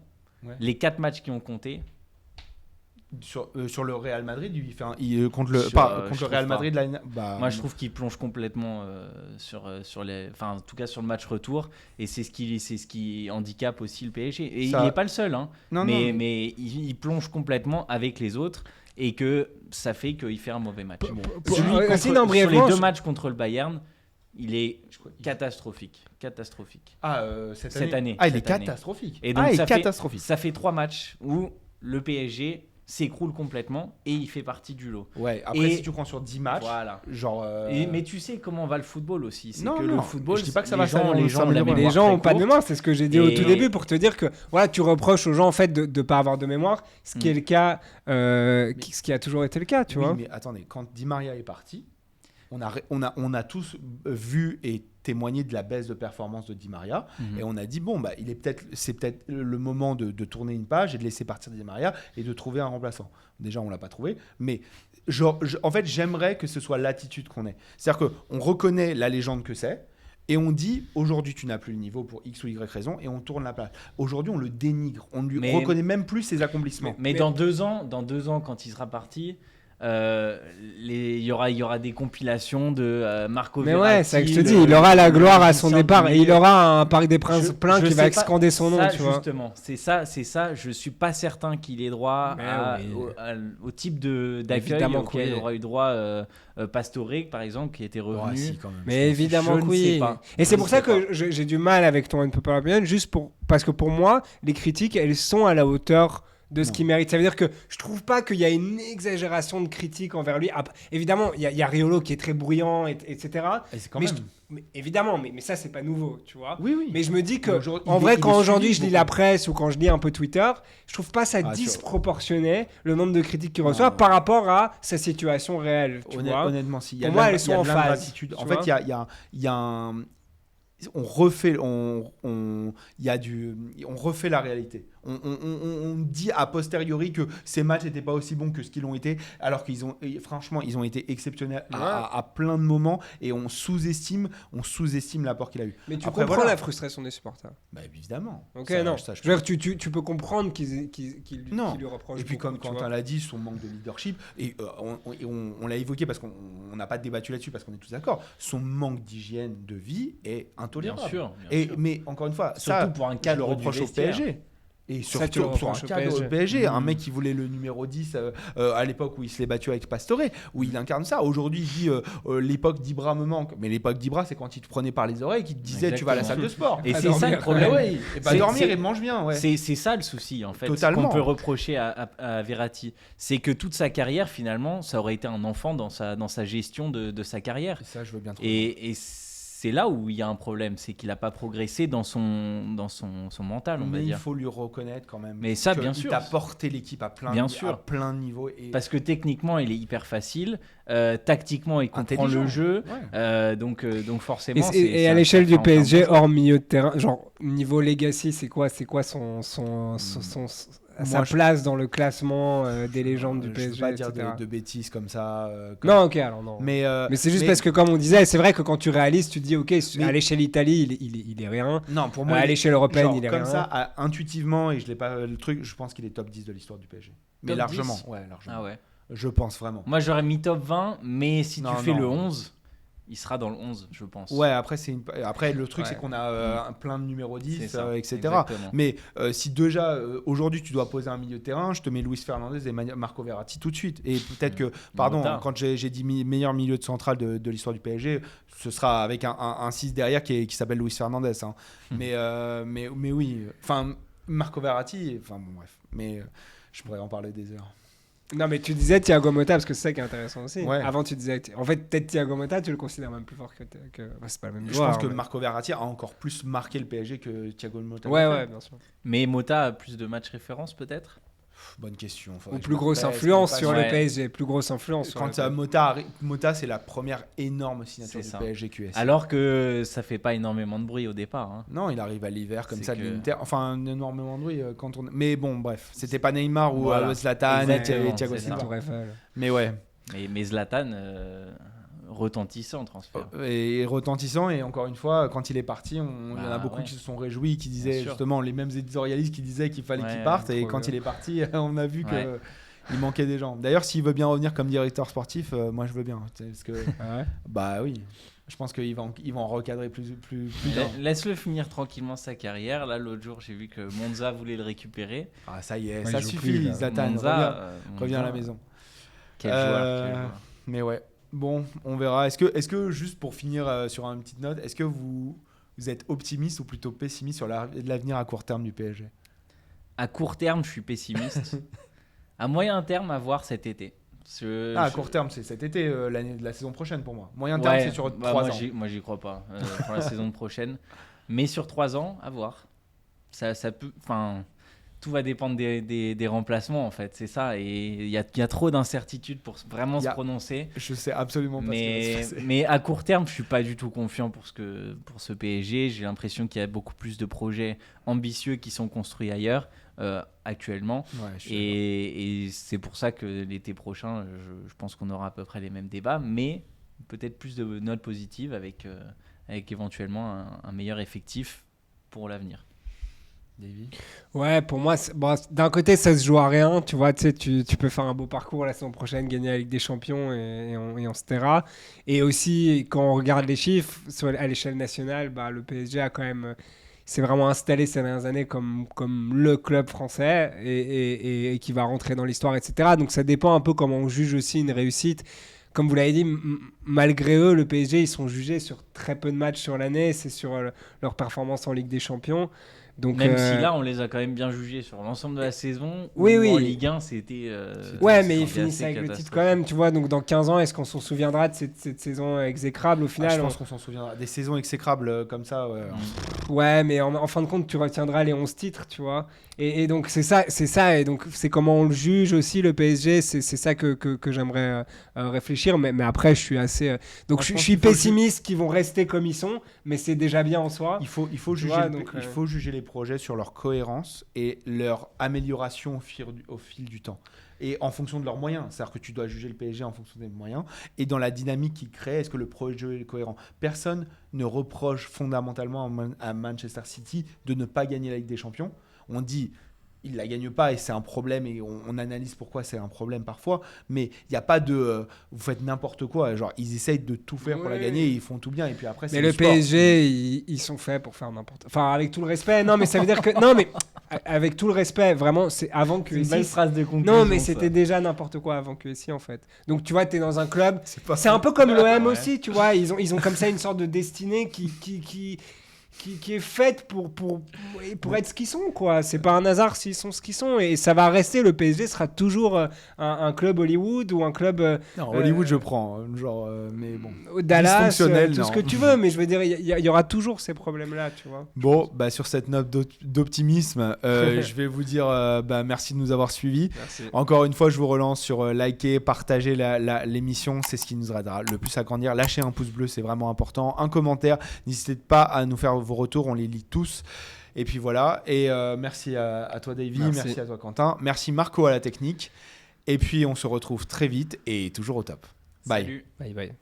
les 4 matchs qui ont compté. Sur le Real Madrid, contre le Real Madrid, moi je trouve qu'il plonge complètement sur les, enfin en tout cas sur le match retour, et c'est ce qui handicape aussi le PSG. Et il n'est pas le seul, hein. Mais il plonge complètement avec les autres, et que ça fait qu'il fait un mauvais match. Sur les 2 matchs contre le Bayern, il est catastrophique. Cette année. Ah, il est catastrophique. Et donc ça fait 3 matchs où le PSG s'écroule complètement et il fait partie du lot. Ouais, après si tu prends sur 10 matchs, genre mais tu sais comment va le football aussi, c'est non, que le football, je dis pas que ça les gens ont pas de mémoire, c'est ce que j'ai dit au tout début pour te dire que voilà, tu reproches aux gens en fait de pas avoir de mémoire, ce qui est le cas ce qui a toujours été le cas, tu vois. Mais attendez, quand Di Maria est parti, on a tous vu et témoigné de la baisse de performance de Di Maria, et on a dit c'est peut-être le moment de tourner une page et de laisser partir Di Maria et de trouver un remplaçant. Déjà on l'a pas trouvé, mais en fait j'aimerais que ce soit l'attitude qu'on ait. C'est-à-dire qu'on reconnaît la légende que c'est et on dit aujourd'hui tu n'as plus le niveau pour X ou Y raison et on tourne la place. Aujourd'hui on le dénigre, on ne lui reconnaît même plus ses accomplissements. Mais dans 2 ans quand il sera parti, il y aura des compilations de Marco Verratti. Mais ouais, c'est ça que je te dis, il aura la gloire à son départ et il aura un Parc des Princes plein qui va excander son nom, ça, tu vois. Justement, c'est ça, je suis pas certain qu'il ait droit au type d'accueil auquel il aura eu droit Pastore par exemple, qui était revenu. Mais évidemment que oui. Et c'est pour ça que j'ai du mal avec ton Unpopular Opinion, parce que pour moi, les critiques, elles sont à la hauteur de ce qu'il mérite. Ça veut dire que je trouve pas qu'il y a une exagération de critique envers lui. Évidemment, il y a Riolo qui est très bruyant, etc. Et c'est quand même... évidemment, mais ça, c'est pas nouveau, tu vois. Oui. Mais je me dis que, en vrai, quand aujourd'hui je lis la presse ou quand je lis un peu Twitter, je trouve pas ça disproportionné, le nombre de critiques qu'il reçoit par rapport à sa situation réelle, tu vois. Honnêtement, si. Pour moi, elles sont en phase. En fait, il y a un... On refait la réalité. On dit a posteriori que ces matchs n'étaient pas aussi bons que ce qu'ils ont été, alors franchement, ils ont été exceptionnels à plein de moments, et on sous-estime l'apport qu'il a eu. Mais tu comprends la frustration des supporters. Bah évidemment. Ok, ça, non. Je veux dire, tu peux comprendre qu'ils lui reprochent. Et puis comme Quentin l'a dit, son manque de leadership, et on l'a évoqué parce qu'on n'a pas débattu là-dessus parce qu'on est tous d'accord, son manque d'hygiène de vie est intolérable. Bien sûr. Mais encore une fois, surtout pour un cadre, je le reproche au PSG. Et surtout pour un cadre au PSG, un mec qui voulait le numéro 10 à l'époque où il se l'est battu avec Pastore, où il incarne ça. Aujourd'hui, il dit l'époque d'Ibra me manque. Mais l'époque d'Ibra, c'est quand il te prenait par les oreilles, qu'il te disait tu vas à la salle de sport. Et c'est ça le problème. Et pas dormir, il mange bien. Ouais. C'est ça le souci, en fait. Totalement. Ce qu'on peut reprocher à Verratti. C'est que toute sa carrière, finalement, ça aurait été un enfant dans sa gestion de sa carrière. Et ça, je veux bien te et c'est là où il y a un problème, c'est qu'il n'a pas progressé dans son mental, on va dire. Mais il faut lui reconnaître quand même. Mais ça, bien sûr. Il a porté l'équipe à plein niveaux. Parce que techniquement, il est hyper facile. Tactiquement, il comprend le jeu. Ouais. Donc forcément. Et à l'échelle du PSG, hors milieu de terrain, genre niveau legacy, c'est quoi son sa place dans le classement des légendes du PSG. Je ne veux pas etc. dire de bêtises comme ça. Non, ok, alors non. Mais c'est juste parce que, comme on disait, c'est vrai que quand tu réalises, tu te dis, ok, à l'échelle Italie, il est rien. Non, pour moi, à l'échelle européenne, il est comme rien. Comme ça, intuitivement, et je l'ai pas le truc, je pense qu'il est top 10 de l'histoire du PSG. Mais top largement. 10 ouais, largement. Ah ouais. Je pense vraiment. Moi, j'aurais mis top 20, mais si tu fais le 11, il sera dans le 11, je pense. Ouais, après le truc, c'est qu'on a plein de numéros 10, etc. Exactement. Mais si déjà, aujourd'hui, tu dois poser un milieu de terrain, je te mets Luis Fernandez et Marco Verratti tout de suite. Et peut-être que, quand j'ai dit meilleur milieu de centrale de l'histoire du PSG, ce sera avec un 6 derrière qui s'appelle Luis Fernandez. Hein. Mais oui, enfin, Marco Verratti, enfin bon, bref. Mais je pourrais en parler des heures. Non, mais tu disais Thiago Motta parce que c'est ça qui est intéressant aussi. Ouais. Avant, tu disais en fait, peut-être Thiago Motta, tu le considères même plus fort que c'est pas le même joueur. Je pense que mais... Marco Verratti a encore plus marqué le PSG que Thiago Motta. Ouais, bien sûr. Mais Motta a plus de matchs référence peut-être. Bonne question. Ou plus grosse influence sur le PSG. Plus grosse influence. Quand Motta, c'est la première énorme signature du PSG QSI. Alors que ça fait pas énormément de bruit au départ. Hein. Non, il arrive à l'hiver comme ça de l'Inter. Enfin, énormément de bruit quand on. Mais bon, bref, c'était pas Neymar ou Zlatan et Thiago Silva. Mais ouais. Mais Zlatan. Retentissant transfert. Et retentissant, et encore une fois, quand il est parti, il y en a beaucoup qui se sont réjouis, qui disaient justement, les mêmes éditorialistes qui disaient qu'il fallait qu'il parte, et quand il est parti, on a vu qu'il manquait des gens. D'ailleurs, s'il veut bien revenir comme directeur sportif, moi je veux bien. Parce que, bah oui, je pense qu'ils vont en recadrer plus tard. Laisse-le finir tranquillement sa carrière. Là, l'autre jour, j'ai vu que Monza voulait le récupérer. Ah, ça y est, ça suffit, Zlatan, revient à la maison. Quel joueur. Mais ouais. Bon, on verra. Est-ce que juste pour finir sur une petite note, est-ce que vous êtes optimiste ou plutôt pessimiste sur l'avenir à court terme du PSG ? À court terme, je suis pessimiste. À moyen terme, à voir cet été. À court terme, c'est cet été, la saison prochaine pour moi. Moyen terme, c'est sur 3 ans. Moi, j'y crois pas pour la saison prochaine. Mais sur 3 ans, à voir. Ça peut... Enfin... Tout va dépendre des remplacements, en fait. C'est ça. Et il y a trop d'incertitudes pour vraiment se prononcer. Je sais absolument pas ce qui va se passer. Mais à court terme, je suis pas du tout confiant pour ce PSG. J'ai l'impression qu'il y a beaucoup plus de projets ambitieux qui sont construits ailleurs actuellement. Et c'est pour ça que l'été prochain, je pense qu'on aura à peu près les mêmes débats, mais peut-être plus de notes positives avec éventuellement un meilleur effectif pour l'avenir. Ouais, pour moi, d'un côté, ça se joue à rien. Tu vois, tu peux faire un beau parcours la saison prochaine, gagner la Ligue des Champions et on se taira. Et aussi, quand on regarde les chiffres, à l'échelle nationale, le PSG a quand même... s'est vraiment installé ces dernières années comme le club français et qui va rentrer dans l'histoire, etc. Donc ça dépend un peu comment on juge aussi une réussite. Comme vous l'avez dit, malgré eux, le PSG, ils sont jugés sur très peu de matchs sur l'année. C'est sur leur performance en Ligue des Champions. Donc, même si là, on les a quand même bien jugés sur l'ensemble de la saison. Oui. En Ligue 1, c'était... ouais, mais ils finissent avec le titre quand même, tu vois. Donc dans 15 ans, est-ce qu'on s'en souviendra de cette saison exécrable au final? Je pense qu'on s'en souviendra. Des saisons exécrables comme ça, ouais. Ouais, mais en fin de compte, tu retiendras les 11 titres, tu vois. Et donc c'est ça. Et donc c'est comment on le juge aussi, le PSG. C'est ça que j'aimerais réfléchir. Mais après, je suis assez... donc je suis pessimiste qu'ils vont rester comme ils sont, mais c'est déjà bien en soi. Il faut juger les projets sur leur cohérence et leur amélioration au fil du temps. Et en fonction de leurs moyens. C'est-à-dire que tu dois juger le PSG en fonction des moyens. Et dans la dynamique qu'ils créent, est-ce que le projet est cohérent ? Personne ne reproche fondamentalement à Manchester City de ne pas gagner la Ligue des Champions. On dit... ils ne la gagnent pas et c'est un problème et on analyse pourquoi c'est un problème parfois, mais il n'y a pas de vous faites n'importe quoi, genre ils essayent de tout faire pour la gagner et ils font tout bien et puis après c'est mais le PSG ils sont faits pour faire n'importe, enfin avec tout le respect, non mais ça veut dire que non mais avec tout le respect vraiment c'est avant que c'est une belle phrase de conclusion, non mais c'était déjà n'importe quoi avant que en fait, donc tu vois t'es dans un club, c'est un peu comme l'OM aussi, tu vois, ils ont comme ça une sorte de destinée qui est faite pour être ce qu'ils sont, quoi. C'est pas un hasard s'ils sont ce qu'ils sont, et ça va rester. Le PSG sera toujours un club Hollywood ou un club non, Hollywood je prends genre mais bon Dallas, tout ce que tu veux, mais je veux dire il y aura toujours ces problèmes là, tu vois. Bon, sur cette note d'optimisme je vais vous dire merci de nous avoir suivis. Merci. Encore une fois, je vous relance sur liker, partager l'émission, c'est ce qui nous aidera le plus à grandir. Lâchez un pouce bleu, c'est vraiment important, un commentaire, n'hésitez pas à nous faire vos retours, on les lit tous. Et puis voilà. Et merci à toi, Davy. Merci à toi, Quentin. Merci, Marco, à la technique. Et puis, on se retrouve très vite et toujours au top. Bye. Salut. Bye.